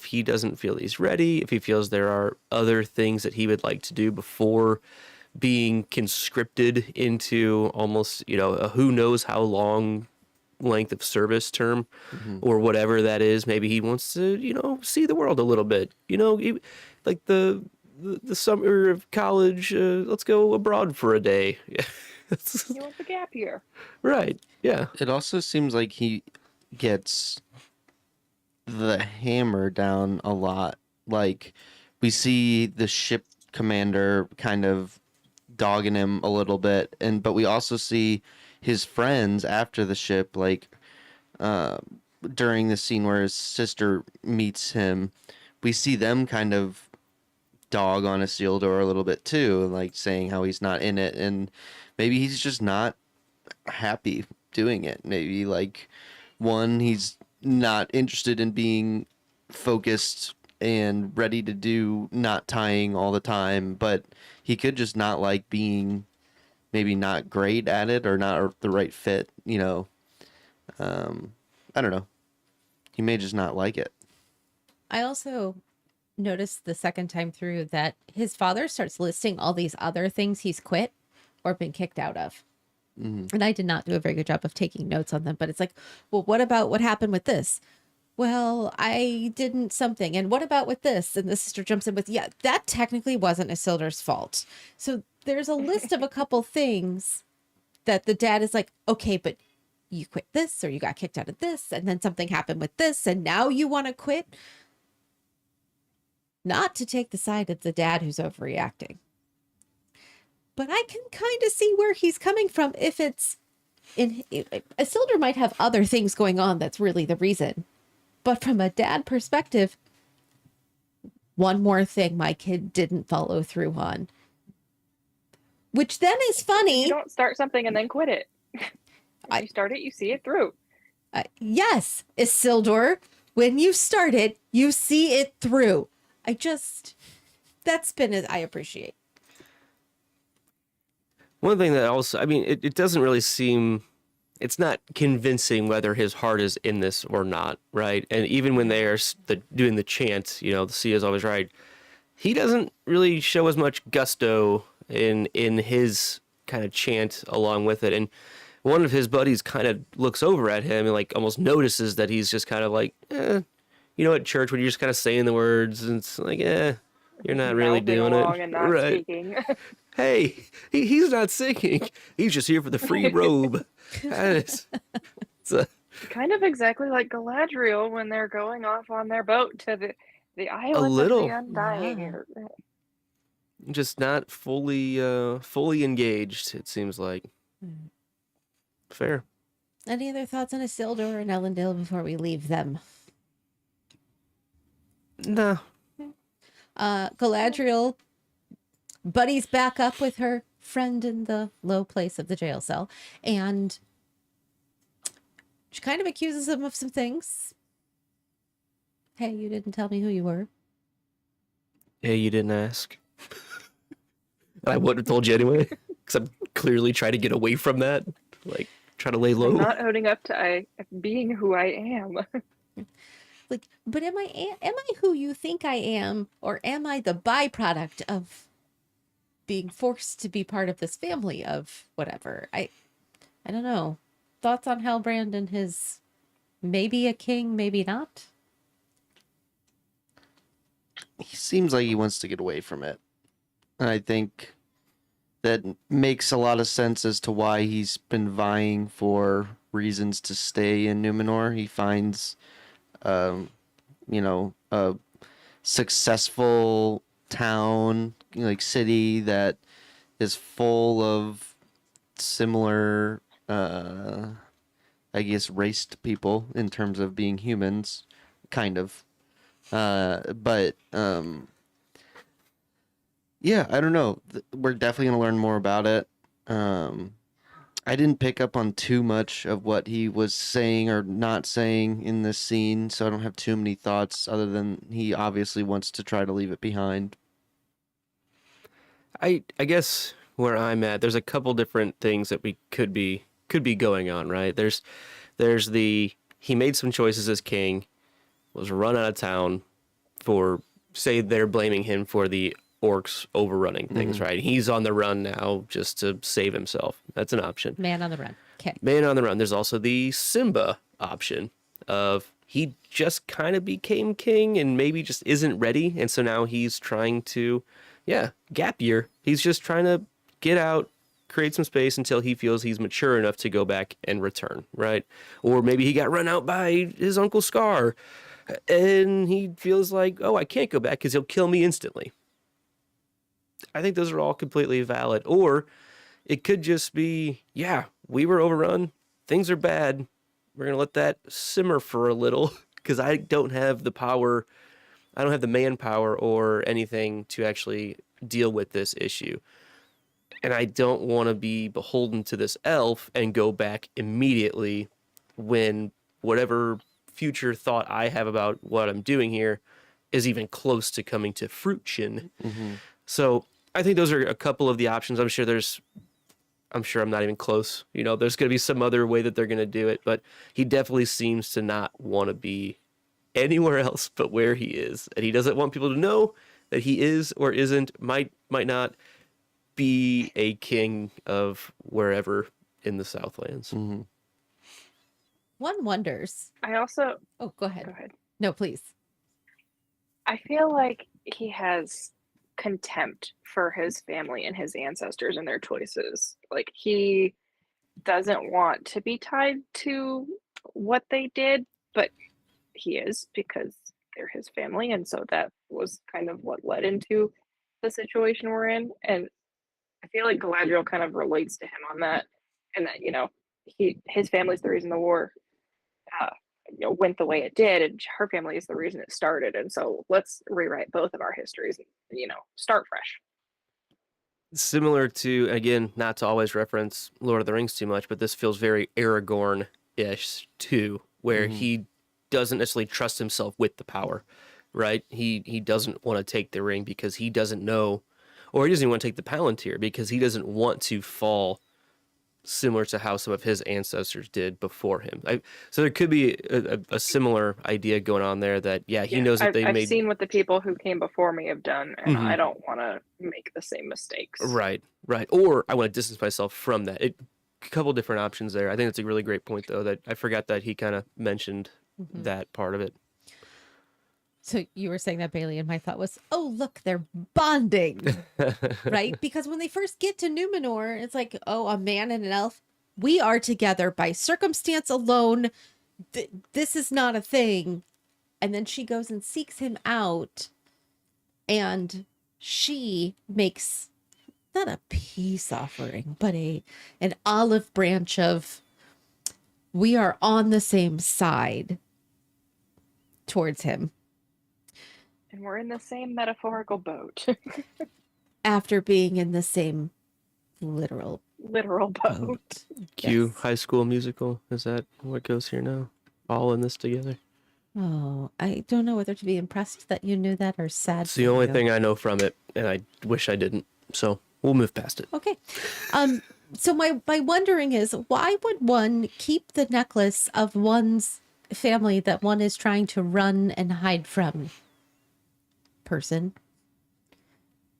he doesn't feel he's ready, if he feels there are other things that he would like to do before being conscripted into almost a who knows how long length of service term or whatever that is. Maybe he wants to see the world a little bit, like the summer of college, let's go abroad for a day. You want the gap year. Right, yeah. It also seems like he gets the hammer down a lot. Like, we see the ship commander kind of dogging him a little bit, but we also see his friends after the ship, like during the scene where his sister meets him, we see them kind of dog on Isildur a little bit too, like saying how he's not in it, and maybe he's just not happy doing it. Maybe like he's not interested in being focused and ready to do not tying all the time, but he could just not like being maybe not great at it or not the right fit, I don't know. He may just not like it. I also noticed the second time through that his father starts listing all these other things he's quit or been kicked out of. And I did not do a very good job of taking notes on them, but it's like, well, what about what happened with this? Well, I didn't something. And what about with this? And the sister jumps in with, yeah, that technically wasn't Isildur's fault. So there's a list of a couple things that the dad is like, okay, but you quit this or you got kicked out of this. And then something happened with this. And now you want to quit. Not to take the side of the dad who's overreacting. But I can kind of see where he's coming from if it's Isildur might have other things going on that's really the reason. But from a dad perspective, one more thing my kid didn't follow through on. Which then is funny. You don't start something and then quit it. When you start it, you see it through. Yes, Isildur, when you start it, you see it through. That's been it. I appreciate. One thing that also, I mean, it doesn't really seem, it's not convincing whether his heart is in this or not, right? And even when they are doing the chant, the sea is always right, he doesn't really show as much gusto in his kind of chant along with it. And one of his buddies kind of looks over at him and like almost notices that he's just kind of like, at church when you're just kind of saying the words and it's like, you're not really doing it. And not right. Speaking. Hey, he's not singing. He's just here for the free robe. It's kind of exactly like Galadriel when they're going off on their boat to the island of the Undying. Yeah. Just not fully engaged, it seems like. Fair. Any other thoughts on Isildur and Elendil before we leave them? No. Galadriel buddies back up with her friend in the low place of the jail cell, and she kind of accuses him of some things. Hey, you didn't tell me who you were. Hey, you didn't ask. I wouldn't have told you anyway, because I'm clearly trying to get away from that. Like, try to lay low. I'm not owning up to being who I am. Like, but am I who you think I am, or am I the byproduct of being forced to be part of this family of whatever? I don't know. thoughts on Halbrand and his maybe a king, maybe not? He seems like he wants to get away from it. And I think that makes a lot of sense as to why he's been vying for reasons to stay in Numenor. He finds, a successful town, like city that is full of similar, I guess, raced people in terms of being humans, kind of. But yeah, I don't know. We're definitely gonna learn more about it. I didn't pick up on too much of what he was saying or not saying in this scene, so I don't have too many thoughts other than he obviously wants to try to leave it behind. I guess where I'm at, there's a couple different things that we could be going on, right? There's the he made some choices as king, was run out of town for, say they're blaming him for the orcs overrunning things, right? He's on the run now just to save himself. That's an option. Man on the run. Okay. Man on the run. There's also the Simba option of he just kind of became king and maybe just isn't ready. And so now he's trying to, gap year. He's just trying to get out, create some space until he feels he's mature enough to go back and return, right? Or maybe he got run out by his Uncle Scar and he feels like, oh, I can't go back because he'll kill me instantly. I think those are all completely valid. Or it could just be, we were overrun. Things are bad. We're going to let that simmer for a little because I don't have the power. I don't have the manpower or anything to actually deal with this issue. And I don't want to be beholden to this elf and go back immediately when whatever future thought I have about what I'm doing here is even close to coming to fruition. Mm-hmm. So I think those are a couple of the options. I'm sure I'm not even close. There's going to be some other way that they're going to do it, but he definitely seems to not want to be anywhere else but where he is. And he doesn't want people to know that he is or isn't, might not be a king of wherever in the Southlands. Mm-hmm. One wonders. I also... Oh, go ahead. Go ahead. No, please. I feel like he has contempt for his family and his ancestors and their choices. Like, he doesn't want to be tied to what they did, but he is because they're his family, and so that was kind of what led into the situation we're in. And I feel like Galadriel kind of relates to him on that, and that his family's the reason the war went the way it did, and her family is the reason it started. And so let's rewrite both of our histories and start fresh. Similar to, again, not to always reference Lord of the Rings too much, but this feels very Aragorn-ish too, where he doesn't necessarily trust himself with the power, right? He doesn't want to take the ring because he doesn't know, or he doesn't even want to take the Palantir because he doesn't want to fall similar to how some of his ancestors did before him. So there could be a similar idea going on there that, he knows that I've seen what the people who came before me have done, and I don't want to make the same mistakes. Right. Or I want to distance myself from that. A couple different options there. I think that's a really great point, though, that I forgot that he kind of mentioned that part of it. So you were saying that, Bailey, and my thought was, oh, look, they're bonding, right? Because when they first get to Numenor, it's like, oh, a man and an elf. We are together by circumstance alone. This is not a thing. And then she goes and seeks him out, and she makes not a peace offering, but an olive branch of, we are on the same side towards him. And we're in the same metaphorical boat. After being in the same literal boat. Cue Yes. High School Musical. Is that what goes here now? All in this together? Oh, I don't know whether to be impressed that you knew that or sad. It's the only thing I know from it, and I wish I didn't. So we'll move past it. Okay. So my wondering is, why would one keep the necklace of one's family that one is trying to run and hide from? Person,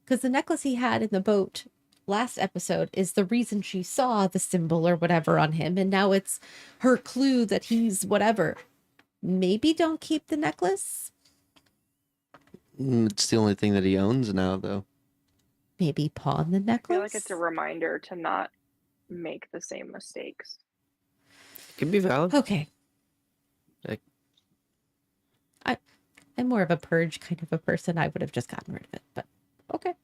because the necklace he had in the boat last episode is the reason she saw the symbol or whatever on him, and now it's her clue that he's whatever. Maybe don't keep the necklace. It's the only thing that he owns now, though. Maybe pawn the I necklace. feel like it's a reminder to not make the same mistakes. Could be valid. Okay. Like- I'm more of a purge kind of a person. I would have just gotten rid of it, but okay.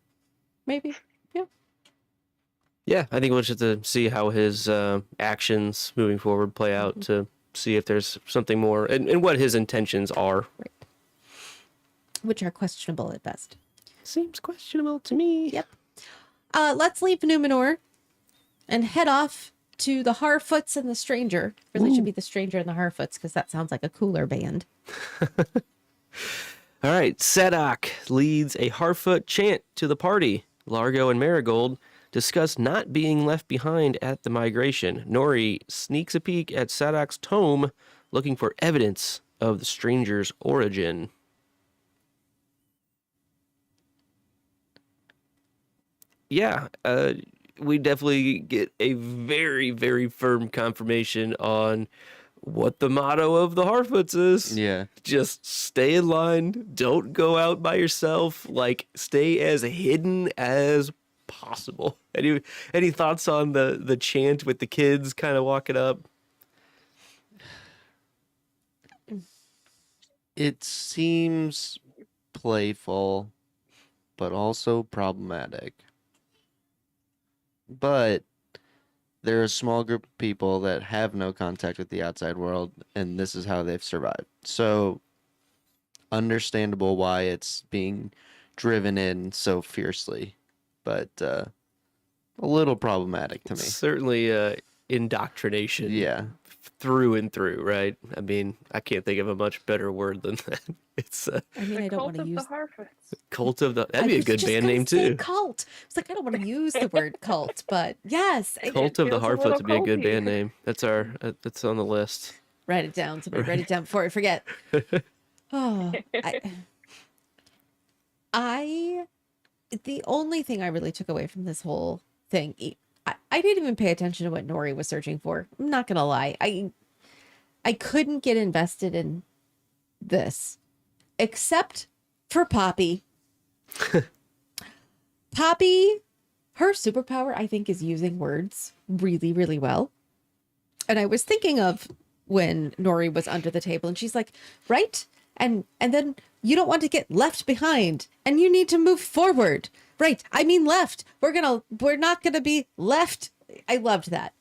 Maybe. Yeah. Yeah, I think we'll just have to see how his actions moving forward play out to see if there's something more and what his intentions are. Right. Which are questionable at best. Seems questionable to me. Yep. Let's leave Numenor and head off to the Harfoots and the Stranger. Really should be the Stranger and the Harfoots because that sounds like a cooler band. All right, Sedok leads a Harfoot chant to the party. Largo and Marigold discuss not being left behind at the migration. Nori sneaks a peek at Sedok's tome, looking for evidence of the stranger's origin. Yeah, we definitely get a very, very firm confirmation on what the motto of the Harfoots is. Yeah. Just stay in line. Don't go out by yourself. Like, stay as hidden as possible. Any thoughts on the chant with the kids kind of walking up? It seems playful, but also problematic. But they're a small group of people that have no contact with the outside world, and this is how they've survived. So, understandable why it's being driven in so fiercely, but a little problematic to me. Certainly indoctrination. Yeah. Through and through, right? I mean, I can't think of a much better word than that. It's I mean, The I don't cult want to of use the Harfoots. Cult of the... I That'd be a was good just band gonna name, say too. Cult. It's like I don't want to use the word cult, but yes. Cult of the feels a little Harfoots would be a good culty. band name. That's that's on the list. Write it down. Somebody write it down before I forget. Oh, the only thing I really took away from this whole thing, I didn't even pay attention to what Nori was searching for. I'm not gonna lie. I couldn't get invested in this, except for Poppy. Poppy, her superpower, I think, is using words really, really well. And I was thinking of when Nori was under the table and she's like, right? And then you don't want to get left behind and you need to move forward. Right. I mean, left. We're not going to be left. I loved that.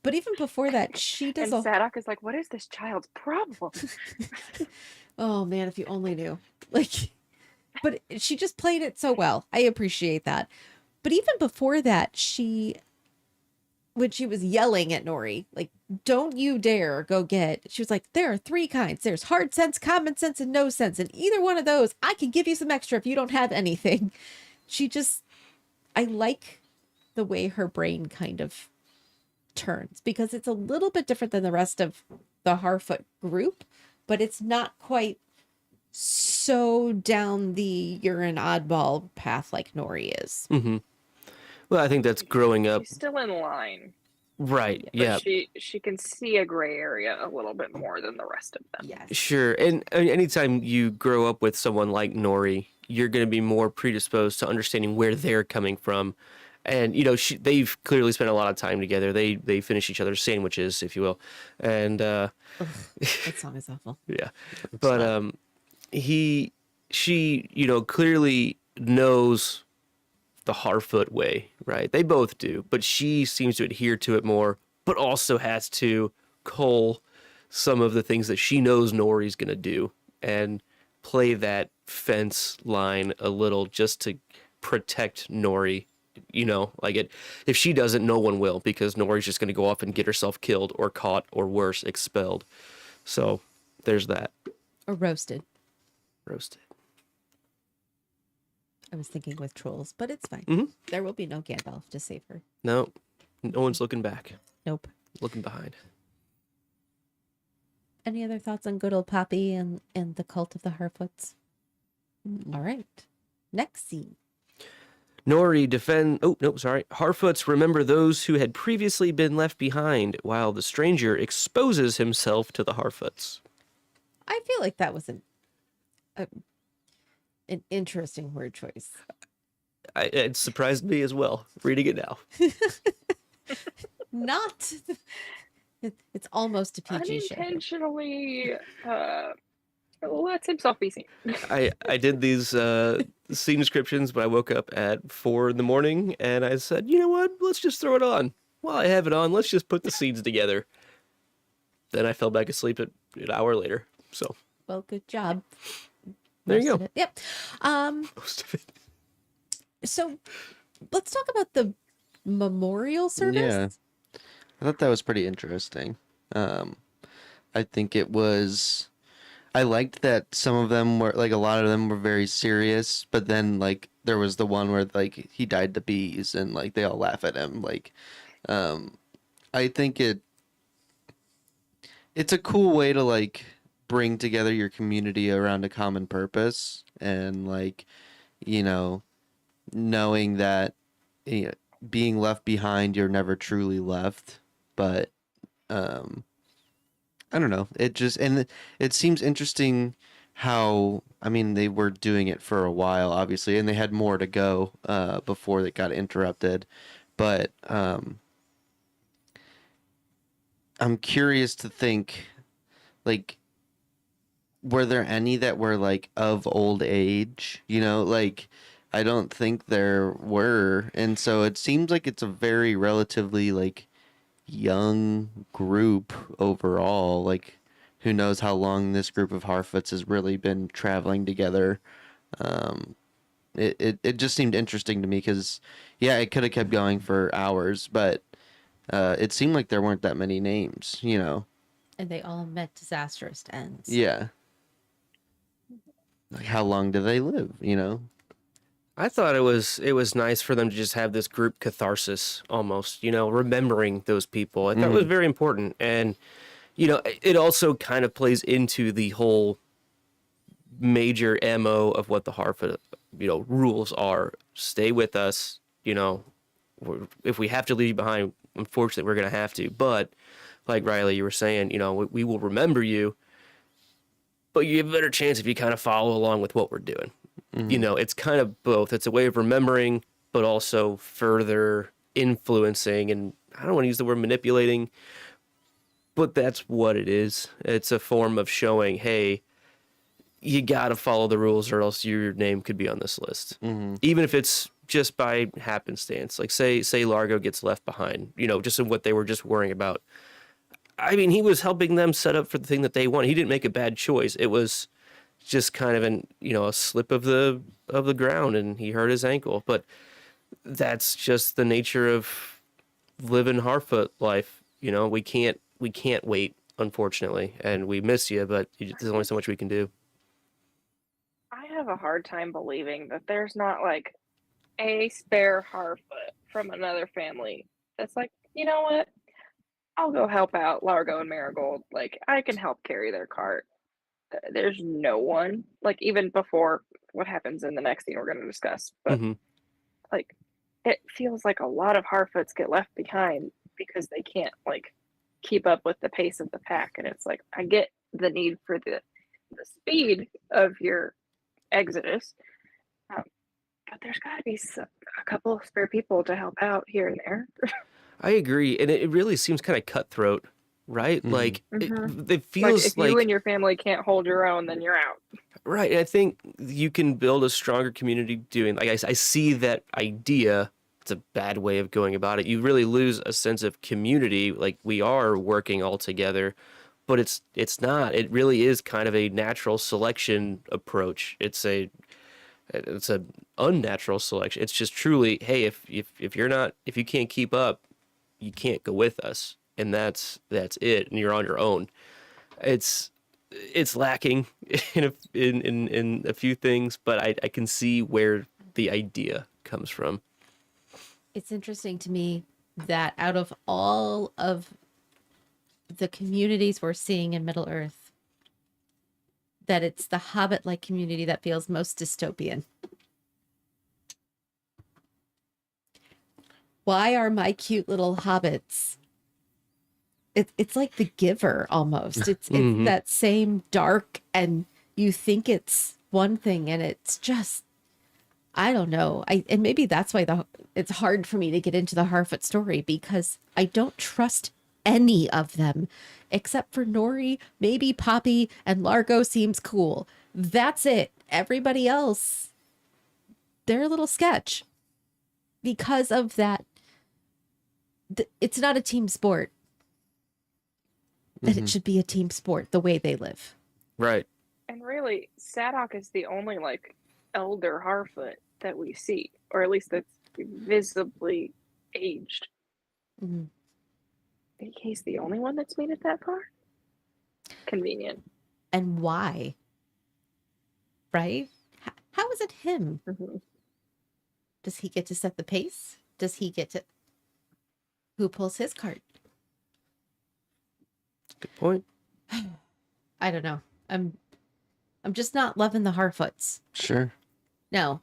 But even before that, she does And Sadok is like, what is this child's problem? Oh man, if you only knew. Like, but she just played it so well. I appreciate that. But even before that, when she was yelling at Nori, like, don't you dare go get, she was like, there are 3 kinds. There's hard sense, common sense, and no sense. And either one of those, I can give you some extra if you don't have anything. I like the way her brain kind of turns because it's a little bit different than the rest of the Harfoot group, but it's not quite so down the you're an oddball path like Nori is. Mm-hmm. Well, I think that's growing up. She's still in line. Right. But Yeah. she can see a gray area a little bit more than the rest of them. Yes. Sure. And anytime you grow up with someone like Nori, you're going to be more predisposed to understanding where they're coming from. And, they've clearly spent a lot of time together. They finish each other's sandwiches, if you will. And Ugh, that song is awful. yeah. But she clearly knows the Harfoot way, right? They both do, but she seems to adhere to it more, but also has to cull some of the things that she knows Nori's going to do and play that fence line a little just to protect Nori. If she doesn't, no one will, because Nori's just going to go off and get herself killed or caught or worse, expelled. So there's that. Or roasted. Roasted. I was thinking with trolls, but it's fine. Mhm. There will be no Gandalf to save her. No one's looking back, Nope. looking behind. Any other thoughts on good old Poppy and the cult of the Harfoots? All right. Next scene. Nori defend. Oh no, sorry. Harfoots remember those who had previously been left behind, while the stranger exposes himself to the Harfoots. I feel like that was a, an interesting word choice. It surprised me as well, reading it now. Not. It's almost a PG show. Unintentionally lets himself be seen. I did these scene descriptions when I woke up at 4 in the morning, and I said, you know what? Let's just throw it on. While I have it on, let's just put the scenes together. Then I fell back asleep an hour later. So Well, good job. there you Most of go. it. Yep. Most of it. So let's talk about the memorial service. Yeah. I thought that was pretty interesting. I think it was. I liked that some of them were like a lot of them were very serious, but then like there was the one where like he died to bees and like they all laugh at him. Like, I think it's a cool way to like bring together your community around a common purpose and like, you know, knowing that you know, being left behind, you're never truly left, but I don't know. It just it seems interesting how I mean they were doing it for a while, obviously, and they had more to go before they got interrupted. But I'm curious to think, like, were there any that were like of old age? You know, like I don't think there were, and so it seems like it's a very relatively like young group overall. Like, who knows how long this group of Harfoots has really been traveling together. Um, it just seemed interesting to me because, yeah, it could have kept going for hours, but it seemed like there weren't that many names, you know? And they all met disastrous ends. Yeah. Like, how long do they live, you know? I thought it was nice for them to just have this group catharsis almost, you know, remembering those people. I thought it was very important. And, you know, it also kind of plays into the whole major MO of what the Harfoot, you know, rules are. Stay with us, you know, if we have to leave you behind, unfortunately, we're going to have to. But like Riley, you were saying, you know, we will remember you, but you have a better chance if you kind of follow along with what we're doing. You know, it's kind of both. It's a way of remembering, but also further influencing. And I don't want to use the word manipulating, but that's what it is. It's a form of showing, hey, you got to follow the rules or else your name could be on this list. Even if it's just by happenstance. Like say Largo gets left behind, you know, just in what they were just worrying about. I mean, he was helping them set up for the thing that they want. He didn't make a bad choice. It was just kind of a slip of the ground and he hurt his ankle. But that's just the nature of living Harfoot life. You know, we can't wait, unfortunately, and we miss you, but there's only so much we can do. I have a hard time believing that there's not like a spare Harfoot from another family that's like, you know what? I'll go help out Largo and Marigold. Like, I can help carry their cart. There's no one, like, even before what happens in the next scene we're going to discuss. But, like, it feels like a lot of Harfoots get left behind because they can't, like, keep up with the pace of the pack. And it's like, I get the need for the speed of your exodus. But there's got to be a couple of spare people to help out here and there. I agree, and it really seems kind of cutthroat, right? Like it feels like if you and your family can't hold your own, then you're out. Right, and I think you can build a stronger community doing. Like I see that idea. It's a bad way of going about it. You really lose a sense of community. Like we are working all together, but it's not. It really is kind of a natural selection approach. It's a unnatural selection. It's just truly, hey, if you can't keep up, you can't go with us, and that's it, and you're on your own. It's lacking in a few things, but I can see where the idea comes from. It's interesting to me that out of all of the communities we're seeing in Middle Earth, that it's the Hobbit-like community that feels most dystopian. Why are my cute little hobbits? It's like The Giver almost. It's Mhm. that same dark, and you think it's one thing, and it's just I don't know. And maybe that's why it's hard for me to get into the Harfoot story, because I don't trust any of them except for Nori, maybe Poppy, and Largo seems cool. That's it. Everybody else, they're a little sketch because of that. It's not a team sport. That it should be a team sport the way they live. Right. And really, Sadok is the only like elder Harfoot that we see, or at least that's visibly aged. Mhm. He's the only one that's made it that far. Convenient. And why? Right? How is it him? Mm-hmm. Does he get to set the pace? Does he get to... Who pulls his cart? Good point. I don't know. I'm just not loving the Harfoots. Sure. No.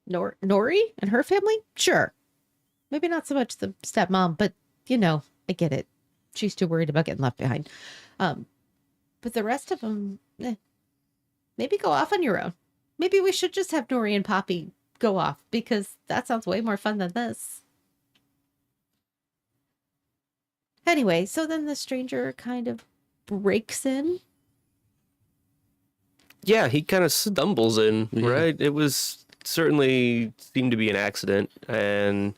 Nori and her family? Sure. Maybe not so much the stepmom, but I get it. She's too worried about getting left behind. But the rest of them, maybe go off on your own. Maybe we should just have Nori and Poppy go off, because that sounds way more fun than this. Anyway, so then the stranger kind of breaks in. Yeah, he kind of stumbles in, Yeah. right? It was certainly seemed to be an accident, and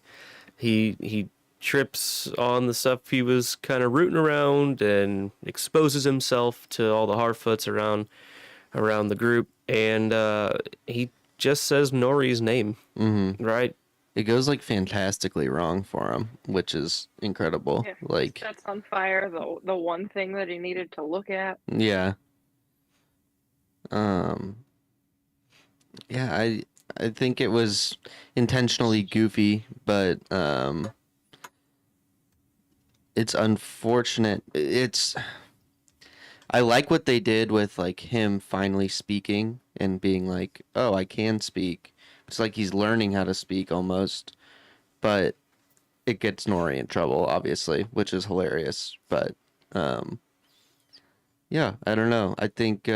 he trips on the stuff he was kind of rooting around and exposes himself to all the Harfoots around the group, and he just says Nori's name, right? It goes like fantastically wrong for him, which is incredible. Yeah, Like, sets on fire the one thing that he needed to look at. yeah. Yeah, I think it was intentionally goofy, but it's unfortunate. I like what they did with like him finally speaking and being like, "Oh, I can speak." It's like he's learning how to speak almost, but it gets Nori in trouble, obviously, which is hilarious. But yeah, I don't know. I think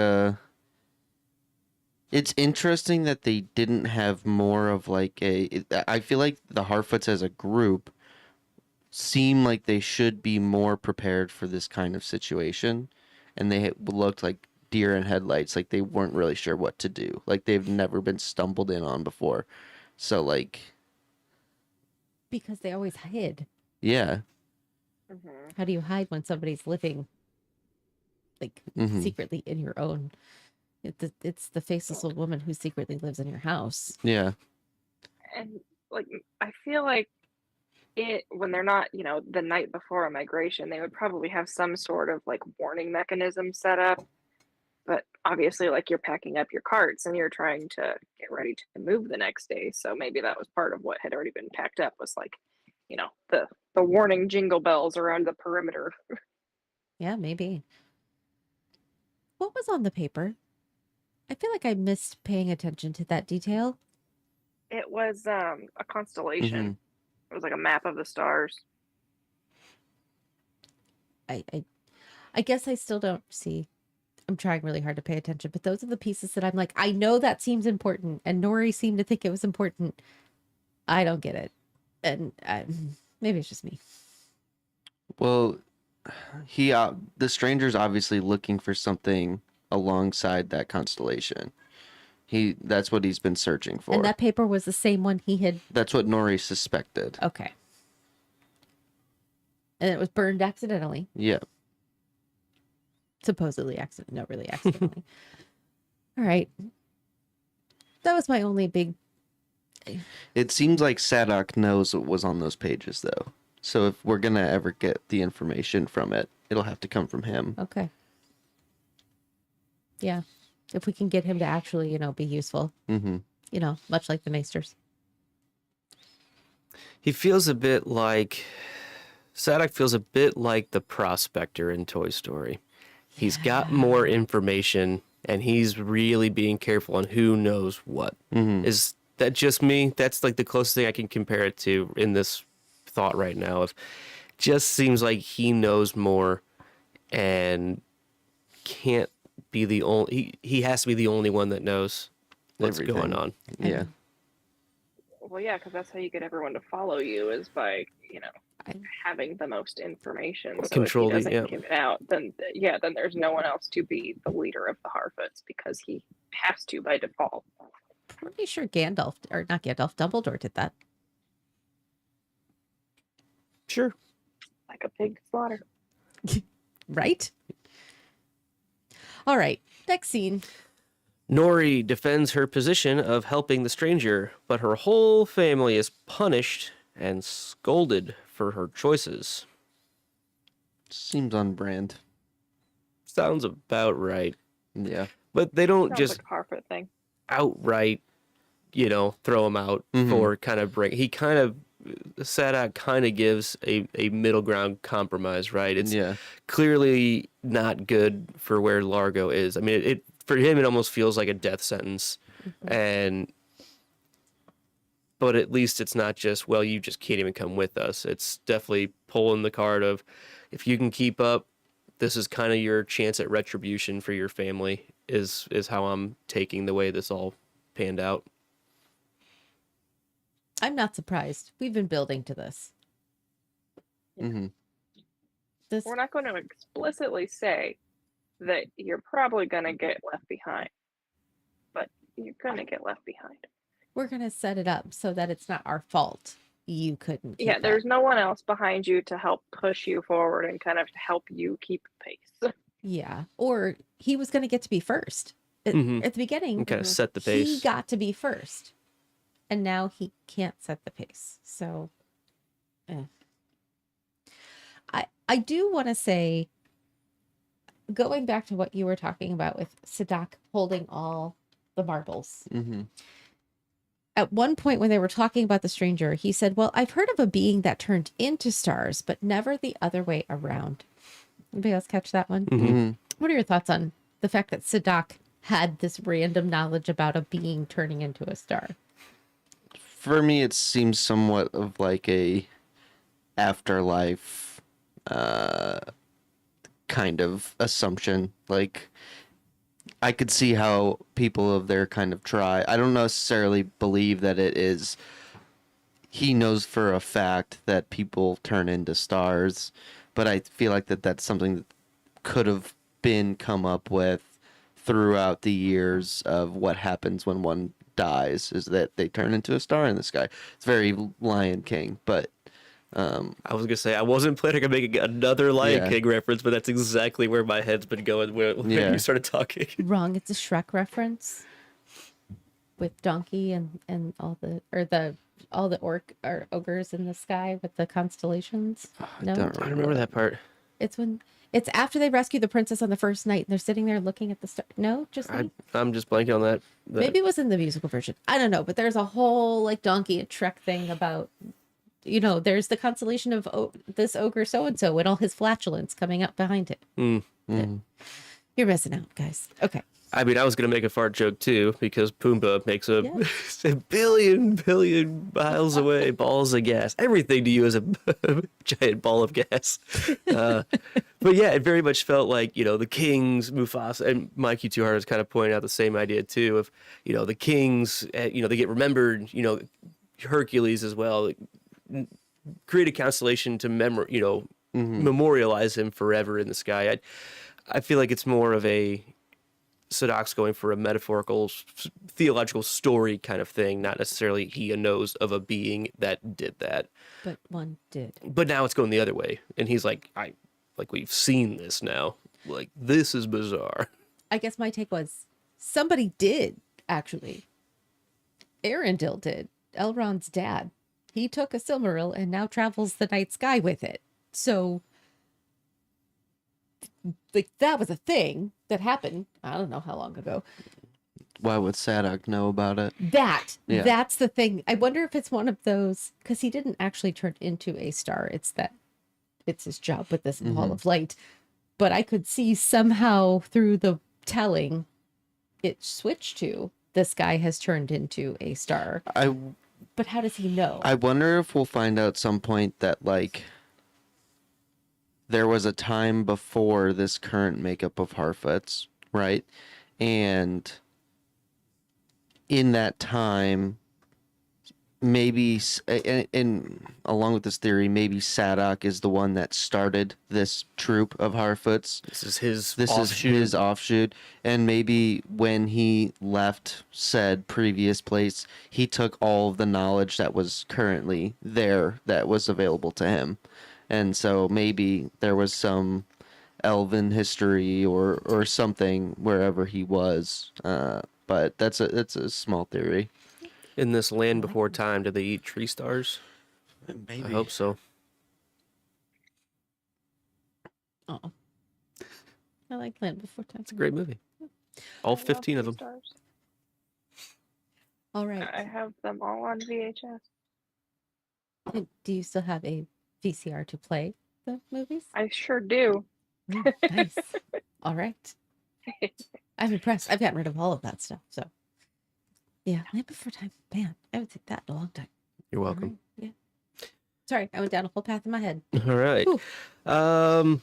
it's interesting that they didn't have more of like I feel like the Harfoots as a group seem like they should be more prepared for this kind of situation, and they looked like deer in headlights, like they weren't really sure what to do, like they've never been stumbled in on before. So like, Because they always hid. yeah. Mm-hmm. How do you hide when somebody's living like Mhm. secretly in your own? It's the faceless old woman who secretly lives in your house. Yeah. And like, I feel like when they're not, the night before a migration, they would probably have some sort of like warning mechanism set up. But obviously, like, you're packing up your carts and you're trying to get ready to move the next day. So maybe that was part of what had already been packed up, was like, the warning jingle bells around the perimeter. Yeah, maybe. What was on the paper? I feel like I missed paying attention to that detail. It was a constellation. Mhm. It was like a map of the stars. I guess I still don't see. I'm trying really hard to pay attention, but those are the pieces that I'm like, I know that seems important, and Nori seemed to think it was important. I don't get it, and maybe it's just me. Well, the stranger's obviously looking for something alongside that constellation. That's what he's been searching for. And that paper was the same one he had. That's what Nori suspected. Okay. And it was burned accidentally. Yeah. Supposedly accident. No, really accidentally. All right. That was my only big. It seems like Sadok knows what was on those pages, though. So if we're gonna ever get the information from it, it'll have to come from him. Okay. Yeah. If we can get him to actually, be useful, Mm-hmm. Much like the Maesters. He feels a bit like Sadok feels a bit like the prospector in Toy Story. He's got more information, and he's really being careful on who knows what. Mm-hmm. Is that just me? That's like the closest thing I can compare it to in this thought right now. Of just seems like he knows more and can't be the only. He has to be the only one that knows what's going Everything. on. Yeah. Well, yeah, because that's how you get everyone to follow you is by, I, having the most information. So Control if the- he doesn't yeah. give it out, then then there's no one else to be the leader of the Harfoots because he has to by default. pretty sure Gandalf, or not Gandalf, Dumbledore did that. Sure. Like a pig slaughter. Right? All right. Next scene. Nori defends her position of helping the stranger, but her whole family is punished and scolded for her choices. Seems on brand. Sounds about right. Yeah. But they don't Sounds just like a Harfoot thing. outright, throw him out for kind of break. He kind of, Sadak kind of gives a middle ground compromise, right? It's Yeah. clearly not good for where Largo is. I mean, it for him, it almost feels like a death sentence. But at least it's not just, well, you just can't even come with us. It's definitely pulling the card of, if you can keep up, this is kind of your chance at retribution for your family, is how I'm taking the way this all panned out. I'm not surprised. We've been building to this. Mm-hmm. This We're not going to explicitly say that you're probably going to get left behind, but you're going to get left behind. we're gonna set it up so that it's not our fault. You couldn't. Keep Yeah, up. there's no one else behind you to help push you forward and kind of help you keep pace. Yeah, or he was gonna get to be first at the beginning. Kind of set the He pace. got to be first, and now he can't set the pace. So, I do want to say, going back to what you were talking about with Sadak holding all the marbles. Mm-hmm. At one point when they were talking about the stranger, he said, well, I've heard of a being that turned into stars, but never the other way around. Anybody else catch that one? Mm-hmm. What are your thoughts on the fact that Sadak had this random knowledge about a being turning into a star? For me, it seems somewhat of like a afterlife kind of assumption. Like, I could see how people of their kind of try. I don't necessarily believe that it is. He knows for a fact that people turn into stars, but I feel like that's something that could have been come up with throughout the years of what happens when one dies, is that they turn into a star in the sky. It's very Lion King, but I was gonna say I wasn't planning on making another Lion Yeah. King reference, but that's exactly where my head's been going when Yeah. you started talking. Wrong. It's a Shrek reference with Donkey and all the ogres in the sky with the constellations. No, don't I don't remember that part. it's after they rescue the princess on the first night and they're sitting there looking at the star. No, just me? I'm just blanking on that. Maybe it was in the musical version. I don't know, but there's a whole like Donkey and Shrek thing about, there's the constellation of this ogre so and so and all his flatulence coming up behind it. You're missing out, guys. Okay. I mean, I was gonna make a fart joke too because Pumbaa makes a, Yeah. a billion miles away balls of gas. Everything to you is a giant ball of gas. But yeah, it very much felt like the kings, Mufasa, and Mikey Too Hard is kind of pointing out the same idea too of the kings. They get remembered. Hercules as well. Like, create a constellation to memorialize him forever in the sky. I feel like it's more of a Sadak's going for a metaphorical, theological story kind of thing, not necessarily he knows of a being that did that. But one did. But now it's going the other way, and he's like, we've seen this now. Like, this is bizarre. I guess my take was somebody did, actually. Arendelle did. Elrond's dad. He took a Silmaril and now travels the night sky with it. So, like, that was a thing that happened. I don't know how long ago. Why would Sadak know about it? Yeah. That's the thing. I wonder if it's one of those, because he didn't actually turn into a star. It's his job with this ball of light. But I could see somehow through the telling, it switched to this guy has turned into a star. But how does he know? I wonder if we'll find out some point that like there was a time before this current makeup of Harfoots, right? And in that time, maybe, and along with this theory, maybe Sadok is the one that started this troop of Harfoots. This is his This offshoot. is his offshoot, and maybe when he left said previous place, he took all of the knowledge that was currently there that was available to him, and so maybe there was some elven history or something wherever he was. But that's a small theory. In this land before time, did they eat tree stars? Maybe. I hope so. Oh, I like Land Before Time. It's a great movie. All 15 of them. Stars. All right. I have them all on VHS. And do you still have a VCR to play the movies? I sure do. Nice. All right. I'm impressed. I've gotten rid of all of that stuff. So, yeah, Land Before Time. Man, I haven't seen that in a long time. You're All welcome. right, yeah. Sorry, I went down a whole path in my head. All right. Whew.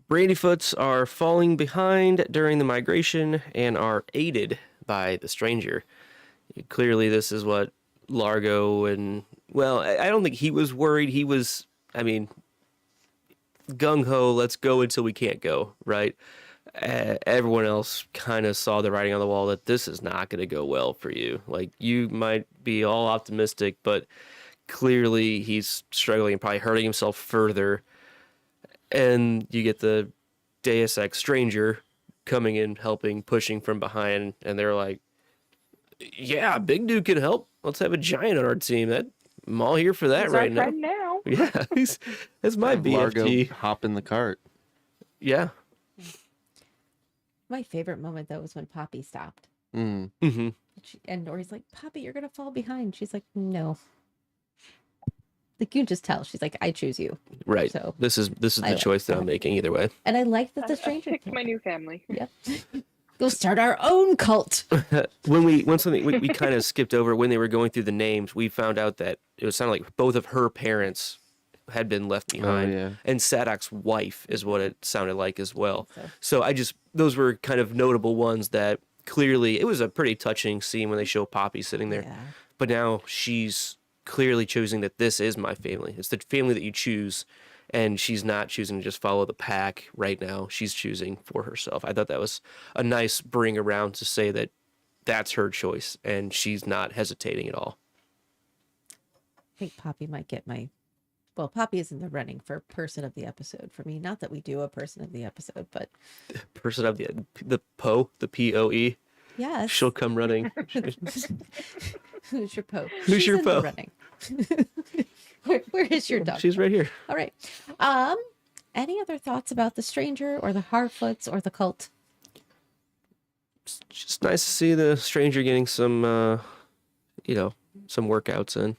Brandyfoots are falling behind during the migration and are aided by the stranger. Clearly, this is what Largo and, well, I don't think he was worried. He was, I mean, gung-ho, let's go until we can't go, right? Everyone else kind of saw the writing on the wall that this is not going to go well for you. Like, you might be all optimistic, but clearly he's struggling and probably hurting himself further. And you get the Deus Ex stranger coming in, helping, pushing from behind, and they're like, yeah, big dude can help. Let's have a giant on our team. I'm all here for that He's right our now. friend now. Yeah, that's my Largo BFG. hop in the cart. Yeah. My favorite moment, though, was when Poppy stopped. Mm. Mm-hmm. And Nori's like, Poppy, you're going to fall behind. She's like, no. Like, you can just tell. She's like, I choose you. Right. So, This is I the like choice that that. I'm making either way. And I like that the I stranger picked my new family. Yep. Go start our own cult. When something we kind of skipped over when they were going through the names, we found out that it was sounded like both of her parents had been left behind, yeah. and Sadok's wife is what it sounded like as well. So- So those were kind of notable ones that clearly it was a pretty touching scene when they show Poppy sitting there, Yeah. but now she's clearly choosing that this is my family. It's the family that you choose. And she's not choosing to just follow the pack right now. She's choosing for herself. I thought that was a nice bring around to say that that's her choice and she's not hesitating at all. I think Poppy might get my. Well, Poppy is in the running for person of the episode for me. Not that we do a person of the episode, but Person of the Poe, the POE, yes. she'll come running. Who's your Poe? Who's She's your in the Poe? running. Where is your dog? She's right here. All right. Any other thoughts about the stranger or the Harfoots or the cult? It's just nice to see the stranger getting some, some workouts in.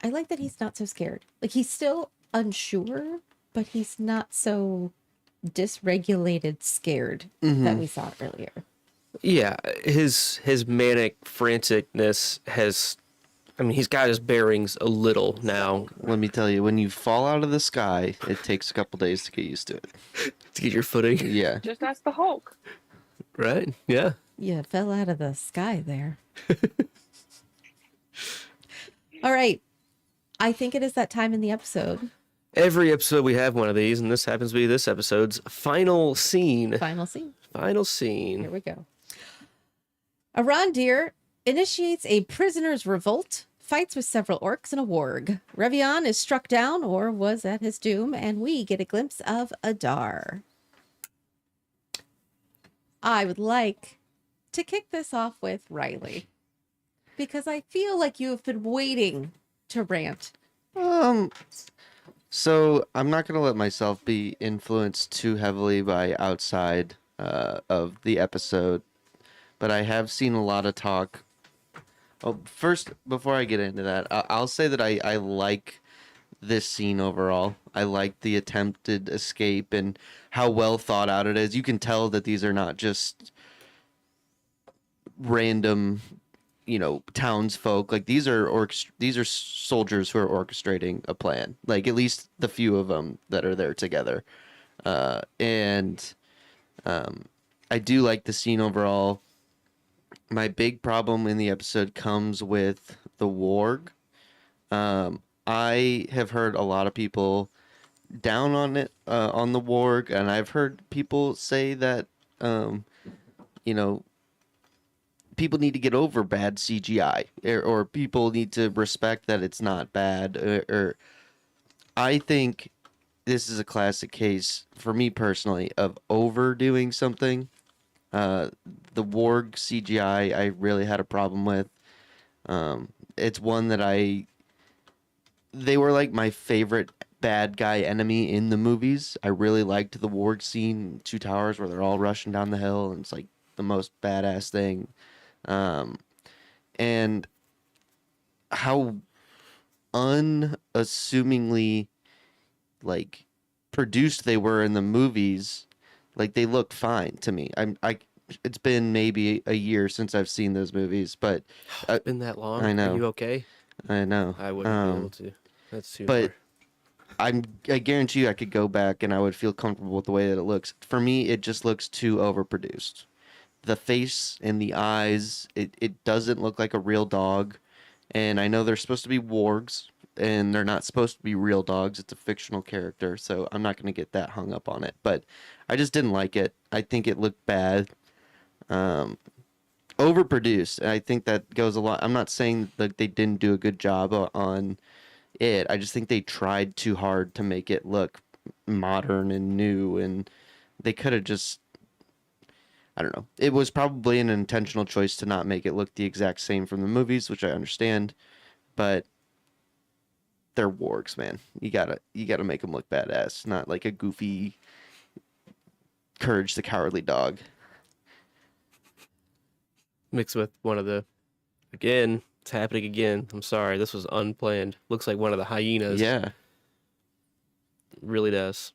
I like that he's not so scared. Like, he's still unsure, but he's not so dysregulated scared that we saw earlier. Yeah, his manic franticness has, I mean, he's got his bearings a little now. Let me tell you, when you fall out of the sky, it takes a couple days to get used to it. To get your footing. Yeah. Just ask the Hulk. Right? Yeah. You fell out of the sky there. All right. I think it is that time in the episode. Every episode we have one of these, and this happens to be this episode's final scene. Final scene. Final Here scene. we go. Arondir initiates a prisoner's revolt, fights with several orcs and a warg. Revion is struck down or was at his doom, and we get a glimpse of Adar. I would like to kick this off with Riley, because I feel like you have been waiting to rant. So I'm not gonna let myself be influenced too heavily by outside of the episode, but I have seen a lot of talk. Oh, first, before I get into that, I'll say that I like this scene overall. I like the attempted escape and how well thought out it is. You can tell that these are not just random, townsfolk. Like these are soldiers who are orchestrating a plan. Like at least the few of them that are there together. And I do like the scene overall. My big problem in the episode comes with the warg. I have heard a lot of people down on it, on the warg, and I've heard people say that, you know, people need to get over bad CGI, or people need to respect that it's not bad. Or I think this is a classic case for me personally of overdoing something. The warg CGI I really had a problem with. It's one that they were like my favorite bad guy enemy in the movies. I really liked the warg scene, Two Towers, where they're all rushing down the hill, and it's like the most badass thing. And how unassumingly like produced they were in the movies. Like they looked fine to me. It's been maybe a year since I've seen those movies, but Been that long? I know. Are you okay? I know. I wouldn't be able to. That's too But far. I guarantee you I could go back and I would feel comfortable with the way that it looks. For me, it just looks too overproduced. The face and the eyes, it doesn't look like a real dog. And I know they're supposed to be wargs, and they're not supposed to be real dogs. It's a fictional character, so I'm not going to get that hung up on it. But I just didn't like it. I think it looked bad. Overproduced. And I think that goes a lot. I'm not saying that they didn't do a good job on it. I just think they tried too hard to make it look modern and new, and they could have just, I don't know. It was probably an intentional choice to not make it look the exact same from the movies, which I understand, but they're wargs, man. You gotta make them look badass, not like a goofy Courage the Cowardly Dog. Mixed with one of the, again, it's happening again. I'm sorry, this was unplanned. Looks like one of the hyenas. Yeah. Really does.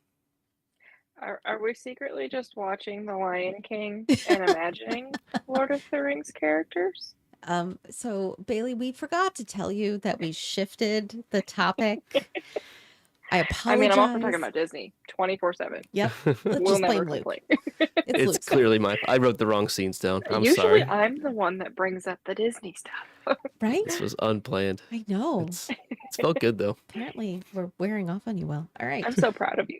Are we secretly just watching The Lion King and imagining Lord of the Rings characters? So Bailey, we forgot to tell you that we shifted the topic. I apologize. I mean, I'm also talking about Disney 24/7. Yep. Let's We'll just never blame Luke. complain. It's It's Luke's clearly I wrote the wrong scenes down. I'm Usually, sorry. I'm the one that brings up the Disney stuff. fault, right? This was unplanned. I know. It's felt good though. Apparently, we're wearing off on you. Well, all right. I'm so proud of you.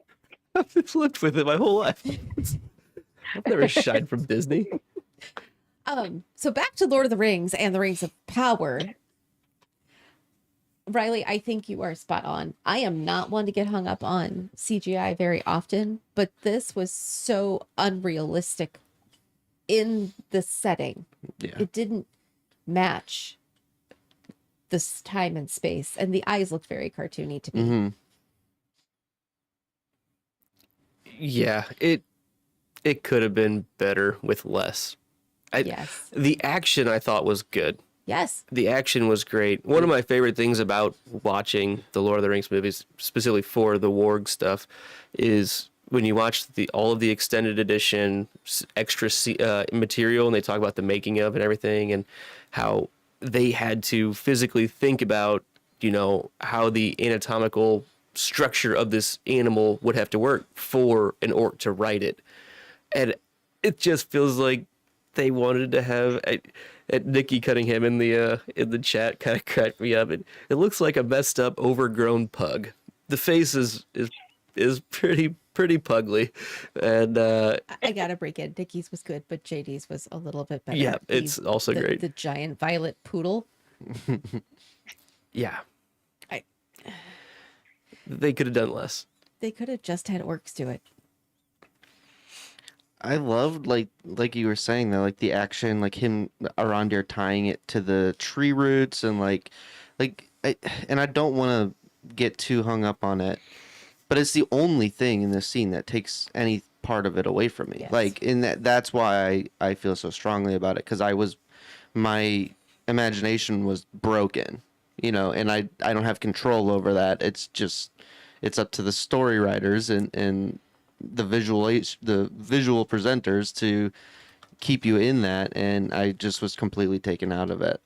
I've lived with it my whole life. I've never shied from Disney. So back to Lord of the Rings and the Rings of Power. Riley, I think you are spot on. I am not one to get hung up on CGI very often, but this was so unrealistic in the setting. Yeah. It didn't match this time and space, and the eyes looked very cartoony to me. Mm-hmm. Yeah, it could have been better with less. Yes. The action I thought was good. Yes. The action was great. One of my favorite things about watching the Lord of the Rings movies, specifically for the warg stuff, is when you watch all of the extended edition extra material, and they talk about the making of and everything, and how they had to physically think about, how the anatomical structure of this animal would have to work for an orc to ride it. And it just feels like they wanted to have at Nikki Cunningham in the chat kind of cracked me up. It looks like a messed up, overgrown pug. The face is pretty pugly, and I gotta break in. Dickies was good, but JD's was a little bit better. yeah, it's also great. The giant violet poodle. Yeah, they could have done less. They could have just had orcs do it. I loved like you were saying though, like the action, like him around here tying it to the tree roots, and and I don't want to get too hung up on it, but it's the only thing in this scene that takes any part of it away from me. Yes. Like in that's why I feel so strongly about it, because my imagination was broken, and I don't have control over that. It's up to the story writers and the visual presenters to keep you in that, and I just was completely taken out of it.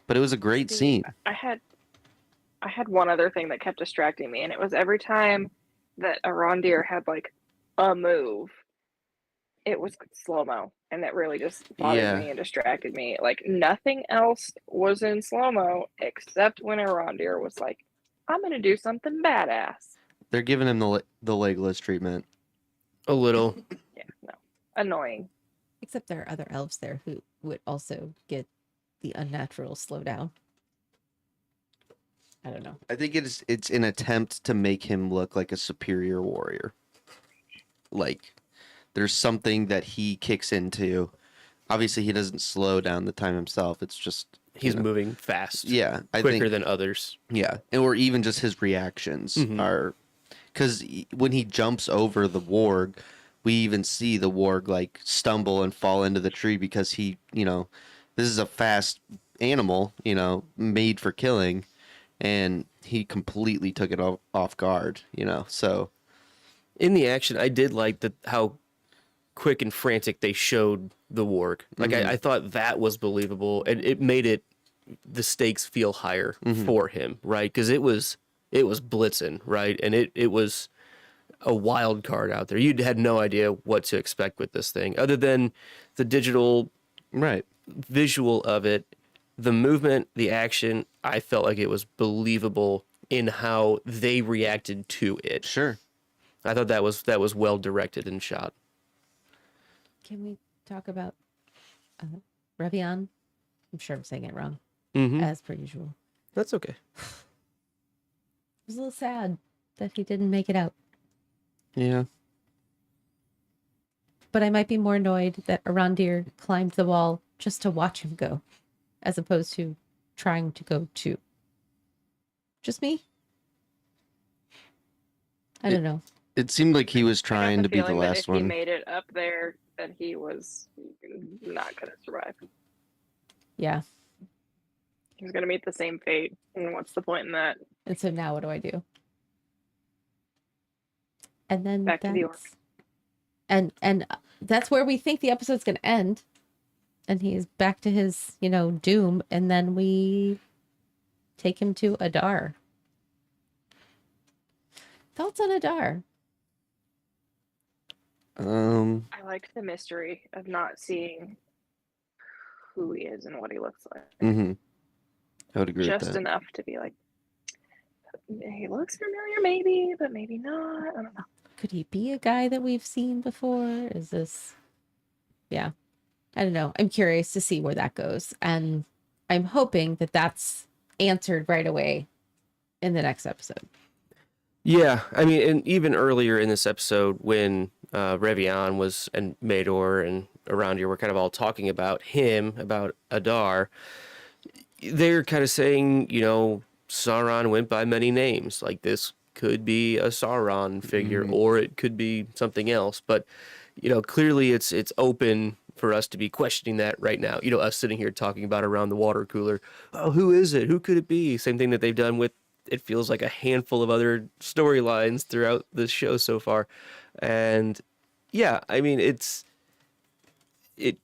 But it was a great scene. I had one other thing that kept distracting me, and it was every time that Arondir had like a move, it was slow-mo, and that really just bothered me and distracted me. Like nothing else was in slow-mo except when Arondir was like, I'm gonna do something badass. They're giving him the Legolas treatment. A little. Yeah, no. Annoying. Except there are other elves there who would also get the unnatural slowdown. I don't know. I think it's an attempt to make him look like a superior warrior. Like there's something that he kicks into. Obviously, he doesn't slow down the time himself. It's just He's moving fast. Yeah, quicker than others. Yeah, or even just his reactions are, because when he jumps over the warg, we even see the warg like stumble and fall into the tree because he, this is a fast animal, made for killing, and he completely took it off guard, So in the action, I did like how quick and frantic they showed the warg. Like I thought that was believable, and it made the stakes feel higher for him, right? Because it was blitzing, right? And it was a wild card out there. You had no idea what to expect with this thing, other than the digital visual of it, the movement, the action. I felt like it was believable in how they reacted to it. Sure, I thought that was well directed and shot. Can we talk about Revian? I'm sure I'm saying it wrong, as per usual. That's okay. It was a little sad that he didn't make it out. Yeah. But I might be more annoyed that Arondir climbed the wall just to watch him go, as opposed to trying to go too. Just me? I don't know. It seemed like he was trying to be the last one. If he made it up there, then he was not going to survive. Yeah. He was going to meet the same fate. And what's the point in that? And so now what do I do? And then back to the orc. And that's where we think the episode's going to end. And he's back to his, doom. And then we take him to Adar. Thoughts on Adar? I liked the mystery of not seeing who he is and what he looks like. I would agree with that. Just enough to be like, he looks familiar, maybe, but maybe not. I don't know. Could he be a guy that we've seen before? Is this... Yeah. I don't know. I'm curious to see where that goes. And I'm hoping that that's answered right away in the next episode. Yeah. I mean, and even earlier in this episode when Revian and Mador and Arondir were kind of all talking about him, about Adar, they're kind of saying, Sauron went by many names. Like this could be a Sauron figure, or it could be something else. But, clearly it's open for us to be questioning that right now. Us sitting here talking about around the water cooler. Oh, who is it? Who could it be? Same thing that they've done with, it feels like, a handful of other storylines throughout this show so far. And yeah, I mean, it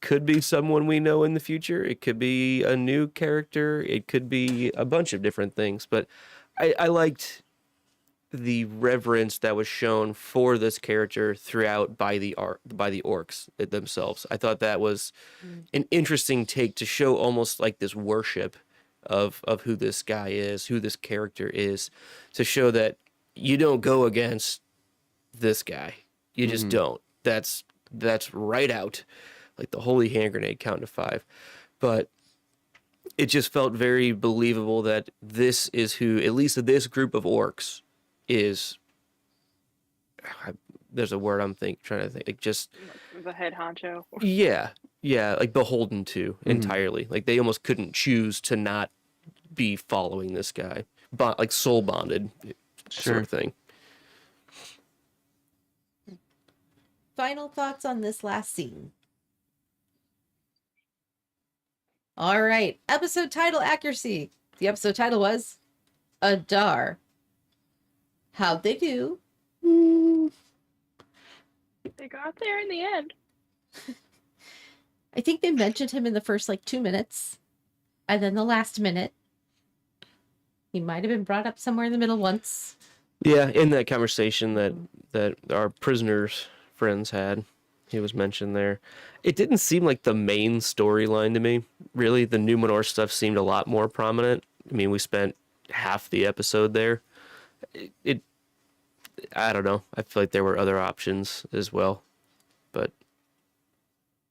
could be someone we know in the future. It could be a new character. It could be a bunch of different things. But I liked the reverence that was shown for this character throughout by the orcs themselves. I thought that was an interesting take to show almost like this worship of who this guy is, who this character is, to show that you don't go against this guy. You just don't. That's right out. Like the holy hand grenade, count to 5. But it just felt very believable that this is who, at least this group of orcs, is. There's a word I'm trying to think. Like just the head honcho. Yeah, like beholden to entirely. Like they almost couldn't choose to not be following this guy, like soul bonded, sort of thing. Final thoughts on this last scene. All right. Episode title accuracy. The episode title was Adar. How'd they do? They got there in the end. I think they mentioned him in the first like 2 minutes, and then the last minute. He might have been brought up somewhere in the middle once. Yeah, in that conversation that our prisoners' friends had, he was mentioned there. It didn't seem like the main storyline to me. Really, the Numenor stuff seemed a lot more prominent. I mean, we spent half the episode there. It I don't know. I feel like there were other options as well, but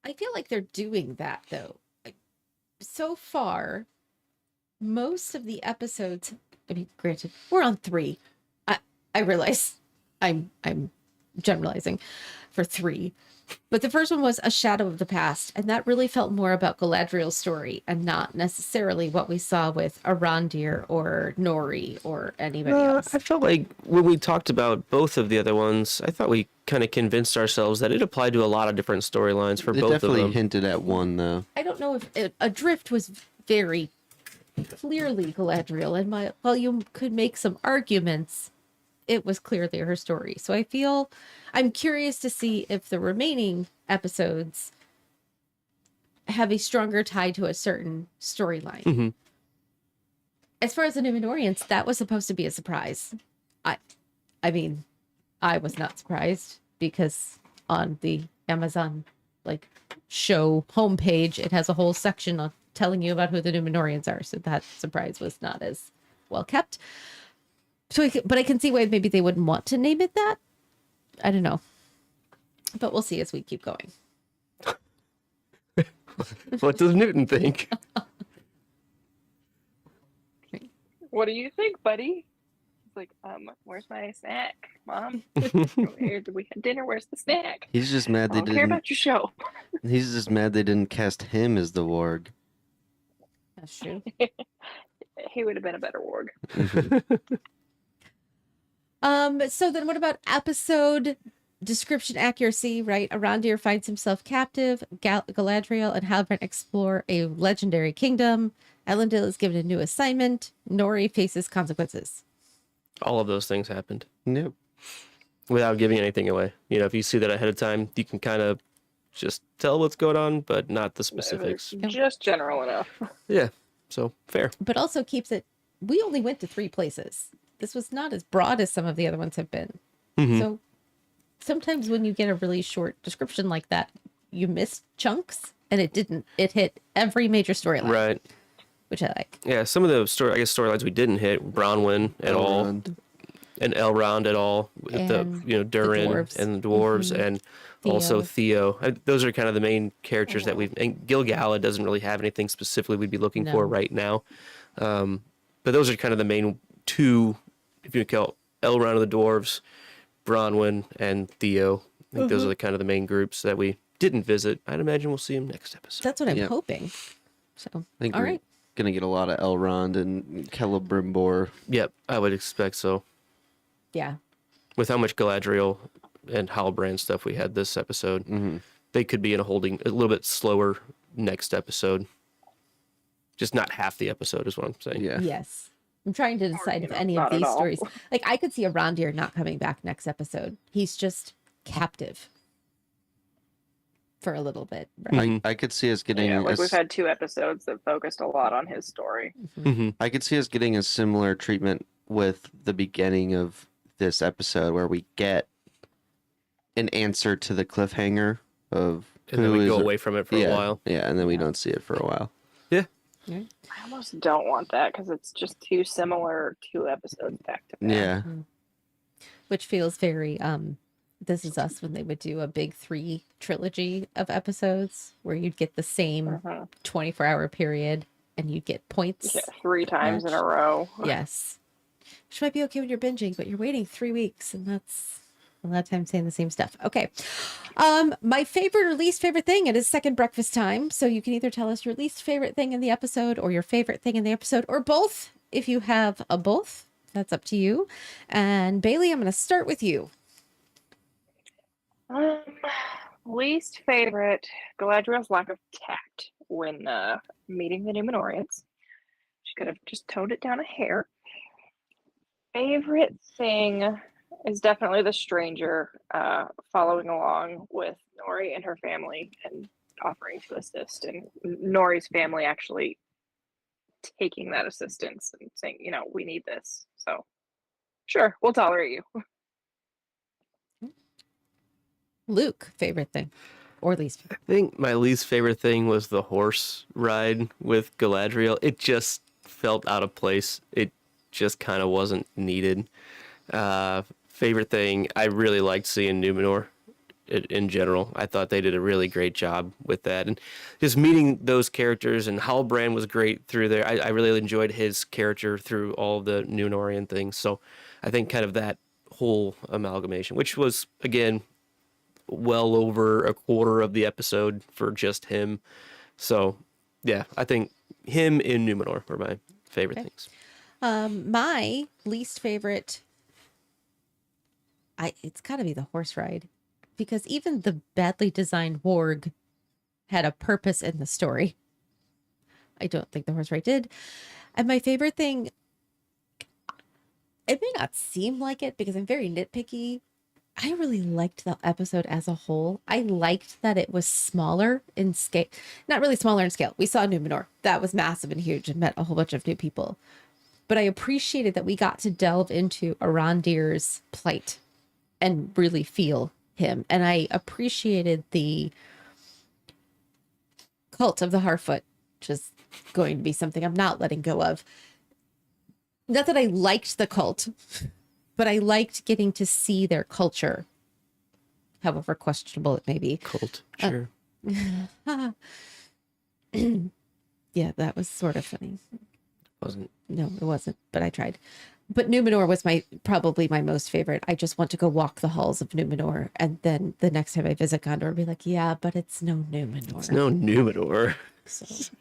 I feel like they're doing that though. Like, so far, most of the episodes. I mean, granted, we're on 3. I realize I'm generalizing for 3. But the first one was A Shadow of the Past, and that really felt more about Galadriel's story and not necessarily what we saw with Arondir or Nori or anybody else. I felt like when we talked about both of the other ones, I thought we kind of convinced ourselves that it applied to a lot of different storylines for They both of definitely them. hinted at one though. I don't know if Adrift was very clearly Galadriel, and while you could make some arguments, it was clearly her story. So I'm curious to see if the remaining episodes have a stronger tie to a certain storyline. Mhm. As far as the Numenorians, that was supposed to be a surprise. I mean, I was not surprised because on the Amazon show homepage, it has a whole section on telling you about who the Numenorians are. So that surprise was not as well kept. So, but I can see why maybe they wouldn't want to name it that. I don't know, but we'll see as we keep going. What does Newton think? What do you think, buddy? He's like, where's my snack, Mom? We had dinner. Where's the snack? He's just mad I they don't care didn't. about your show. He's just mad they didn't cast him as the warg. That's true. He would have been a better warg. So then what about episode description accuracy, right? Arondir finds himself captive. Galadriel and Halbrand explore a legendary kingdom. Elendil is given a new assignment. Nori faces consequences. All of those things happened Nope. without giving anything away. You know, if you see that ahead of time, you can kind of just tell what's going on, but not the specifics. Just general enough. Yeah, so fair. But also keeps it, we only went to 3 places. This was not as broad as some of the other ones have been. Mhm. So sometimes when you get a really short description like that, you miss chunks, and it didn't. It hit every major storyline, Right. which I like. Yeah, some of the storylines we didn't hit, Bronwyn at all, Elrond. and Elrond at all, with And Durin dwarves. and the dwarves, Mhm. and also Theo. Theo. Those are kind of the main characters that we've. And Gil-galad doesn't really have anything specifically we'd be looking No. for right now, but those are kind of the main 2, if you call Elrond of the dwarves, Bronwyn, and Theo. I think those are the kind of the main groups that we didn't visit. I'd imagine we'll see them next episode. That's what I'm Yeah. hoping. So, I think all we're right. gonna get a lot of Elrond and Celebrimbor. Yep, I would expect so. Yeah. With how much Galadriel and Halbrand stuff we had this episode, they could be in a little bit slower next episode. Just not half the episode is what I'm saying. Yeah. Yes. I'm trying to decide if any not of at these all. stories, I could see Arondir not coming back next episode. He's just captive for a little bit, right? I could see us getting. Yeah, a like we've s- had 2 episodes that focused a lot on his story. Mm-hmm. I could see us getting a similar treatment with the beginning of this episode, where we get an answer to the cliffhanger of And then who we is go away from it for yeah, a while. Yeah, and then we don't see it for a while. I almost don't want that because it's just too similar 2 episodes back to back. Yeah. Which feels very This Is Us, when they would do a big 3 trilogy of episodes where you'd get the same 24-hour period and you'd get points. Yeah, 3 times in a row. Yes. Which might be okay when you're binging, but you're waiting 3 weeks, and that's a lot of time saying the same stuff. Okay. My favorite or least favorite thing, it is second breakfast time. So you can either tell us your least favorite thing in the episode or your favorite thing in the episode, or both. If you have a both, that's up to you. And Bailey, I'm going to start with you. Least favorite, Galadriel's lack of tact when meeting the Numenorians. She could have just toned it down a hair. Favorite thing is definitely the stranger following along with Nori and her family and offering to assist, and Nori's family actually taking that assistance and saying, we need this. So sure, we'll tolerate you. Luke, favorite thing or least favorite? I think my least favorite thing was the horse ride with Galadriel. It just felt out of place. It just kind of wasn't needed. Favorite thing, I really liked seeing Numenor in general. I thought they did a really great job with that. And just meeting those characters, and Halbrand was great through there. I really enjoyed his character through all the Numenorian things. So I think kind of that whole amalgamation, which was, again, well over a quarter of the episode for just him. So yeah, I think him in Numenor were my favorite things. My least favorite, it's got to be the horse ride, because even the badly designed warg had a purpose in the story. I don't think the horse ride did. And my favorite thing, it may not seem like it because I'm very nitpicky. I really liked the episode as a whole. I liked that it was smaller in scale. Not really smaller in scale. We saw Numenor. That was massive and huge and met a whole bunch of new people. But I appreciated that we got to delve into Arondir's plight and really feel him. And I appreciated the cult of the Harfoot, which is going to be something I'm not letting go of. Not that I liked the cult, but I liked getting to see their culture, however questionable it may be. Cult, sure. Yeah, that was sort of funny. Wasn't. No, it wasn't, but I tried. But Numenor was probably my most favorite. I just want to go walk the halls of Numenor, and then the next time I visit Gondor, I'll be like, yeah, but it's no Numenor. It's no Numenor. So,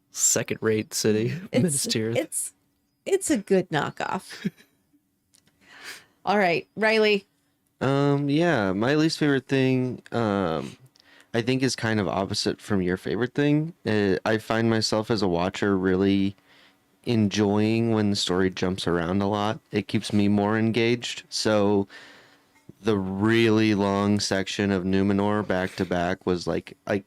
second-rate city. it's a good knockoff. All right, Riley. Yeah, my least favorite thing, I think is kind of opposite from your favorite thing. I find myself as a watcher really enjoying when the story jumps around a lot. It keeps me more engaged. So the really long section of Numenor back to back was like I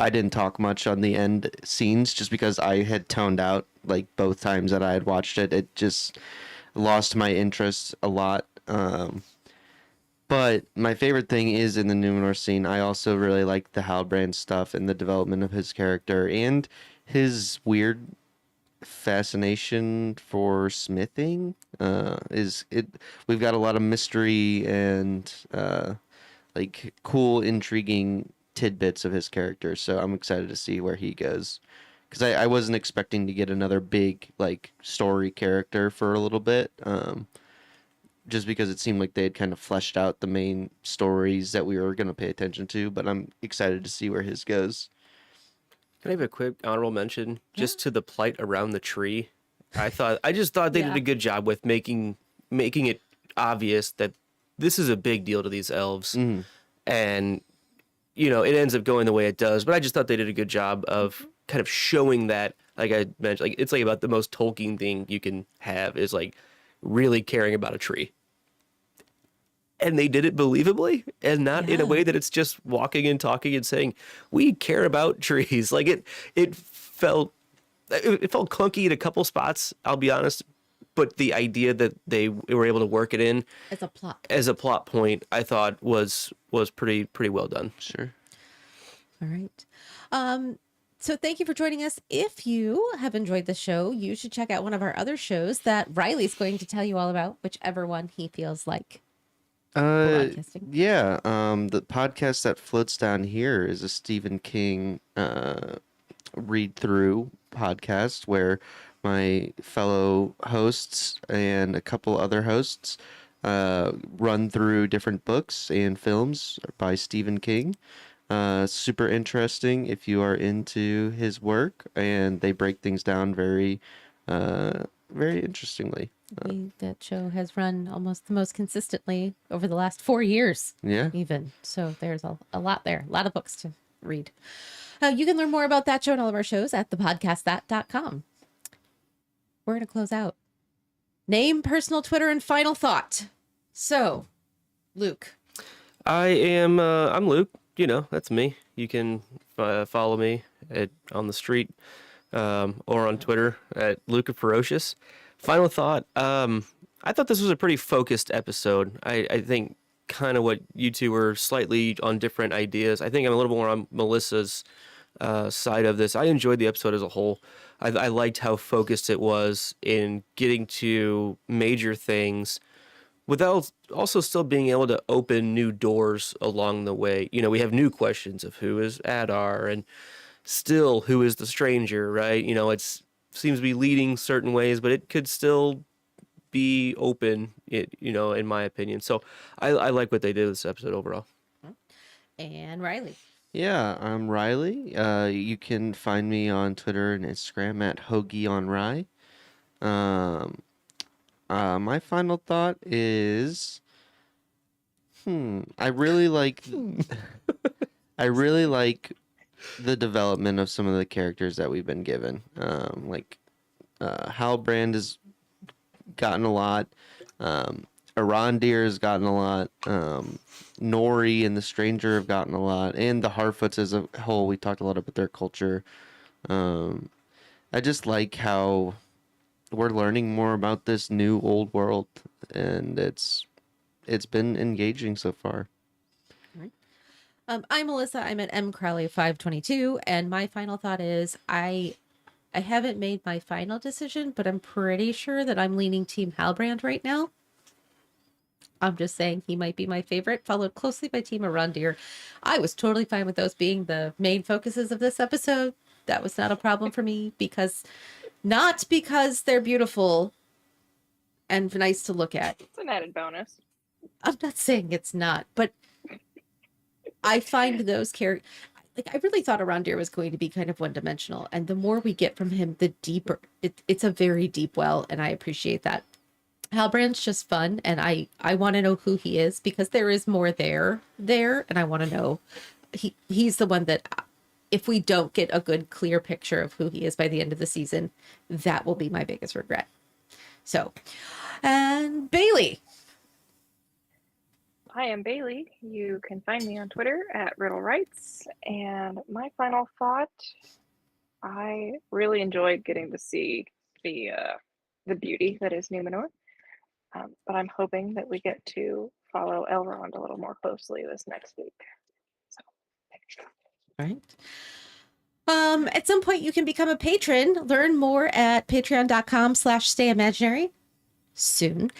didn't talk much on the end scenes just because I had toned out like both times that I had watched it. It just lost my interest a lot. But my favorite thing is in the Numenor scene. I also really like the Halbrand stuff and the development of his character and his weird fascination for smithing. We've got a lot of mystery and like cool, intriguing tidbits of his character. So I'm excited to see where he goes. Because I wasn't expecting to get another big like story character for a little bit. Just because it seemed like they had kind of fleshed out the main stories that we were going to pay attention to, but I'm excited to see where his goes. Can I have a quick honorable mention just to the plight around the tree? I just thought they did a good job with making it obvious that this is a big deal to these elves, and it ends up going the way it does. But I just thought they did a good job of kind of showing that, like I mentioned, like it's like about the most Tolkien thing you can have is like really caring about a tree. And they did it believably and not in a way that it's just walking and talking and saying, we care about trees. Like it felt clunky in a couple spots, I'll be honest. But the idea that they were able to work it in as a plot point, I thought was pretty well done. Sure. All right. So thank you for joining us. If you have enjoyed the show, you should check out one of our other shows that Riley's going to tell you all about, whichever one he feels like. Yeah. The podcast that floats down here is a Stephen King read through podcast where my fellow hosts and a couple other hosts run through different books and films by Stephen King. Super interesting if you are into his work, and they break things down very interestingly. That show has run almost the most consistently over the last 4 years. Yeah. Even. So there's a lot there, a lot of books to read. You can learn more about that show and all of our shows at thepodcastthat.com. We're going to close out. Name, personal Twitter, and final thought. So, Luke. I'm Luke. That's me. You can follow me on the street or on Twitter at Luca Ferocious. Final thought. I thought this was a pretty focused episode. I think kind of what you two were slightly on different ideas. I think I'm a little more on Melissa's side of this. I enjoyed the episode as a whole. I liked how focused it was in getting to major things without also still being able to open new doors along the way. You know, we have new questions of who is Adar and still who is the stranger, right? You know, it's seems to be leading certain ways, but it could still be open, in my opinion. So I like what they did with this episode overall. And Riley. Yeah, I'm Riley. You can find me on Twitter and Instagram at HoagieOnRye. My final thought is, I really like, I really like the development of some of the characters that we've been given. Halbrand has gotten a lot. Arondir has gotten a lot. Nori and the Stranger have gotten a lot, and the Harfoots as a whole. We talked a lot about their culture. I just like how we're learning more about this new old world, and it's been engaging so far. I'm Melissa. I'm at mcrowley522, and my final thought is I haven't made my final decision, but I'm pretty sure that I'm leaning Team Halbrand right now. I'm just saying he might be my favorite, followed closely by Team Arondir. I was totally fine with those being the main focuses of this episode. That was not a problem for me not because they're beautiful and nice to look at. It's an added bonus. I'm not saying it's not, but I find those characters, like, I really thought Arondir was going to be kind of one-dimensional, and the more we get from him, the deeper. It's a very deep well, and I appreciate that. Halbrand's just fun, and I want to know who he is, because there is more there, and I want to know. He's the one that, if we don't get a good, clear picture of who he is by the end of the season, that will be my biggest regret. So, and Bailey. I am Bailey. You can find me on Twitter at RiddleRights. And my final thought, I really enjoyed getting to see the beauty that is Numenor. But I'm hoping that we get to follow Elrond a little more closely this next week. So, Right. At some point you can become a patron. Learn more at patreon.com/stayimaginary soon.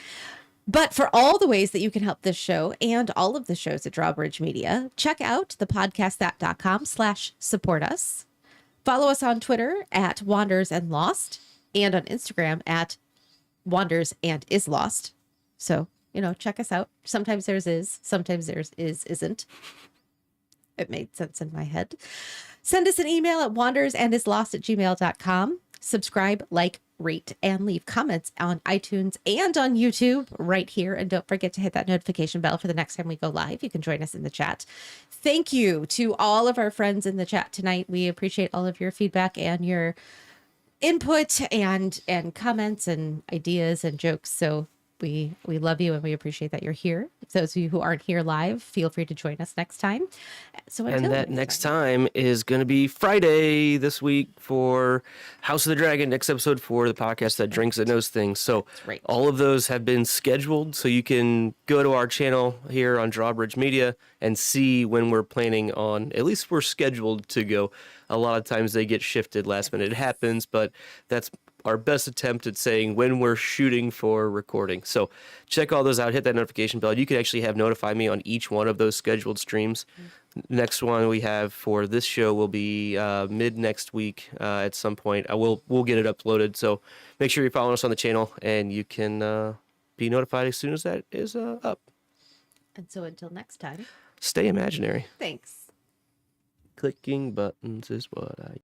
But for all the ways that you can help this show and all of the shows at Drawbridge Media, check out thepodcastthat.com/support us. Follow us on Twitter at Wanders and Lost, and on Instagram at Wanders and Is Lost. So, check us out. Sometimes there's is, sometimes there's isn't. It made sense in my head. Send us an email at wandersandislost@gmail.com. Subscribe, like, rate, and leave comments on iTunes and on YouTube right here. And don't forget to hit that notification bell for the next time we go live. You can join us in the chat. Thank you to all of our friends in the chat tonight. We appreciate all of your feedback and your input and comments and ideas and jokes. So we love you, and we appreciate that you're here. Those of you who aren't here live, feel free to join us next time. So and that next time is going to be Friday this week for House of the Dragon, next episode for the podcast that drinks and knows things. So right. All of those have been scheduled, so you can go to our channel here on Drawbridge Media and see when we're planning on, at least we're scheduled to go. A lot of times they get shifted last minute. It happens, but that's our best attempt at saying when we're shooting for recording. So check all those out, hit that notification bell. You can actually have notify me on each one of those scheduled streams. Next one we have for this show will be mid next week at some point. We'll get it uploaded. So make sure you're following us on the channel, and you can be notified as soon as that is up. And so until next time, stay imaginary. thanks. Clicking buttons is what I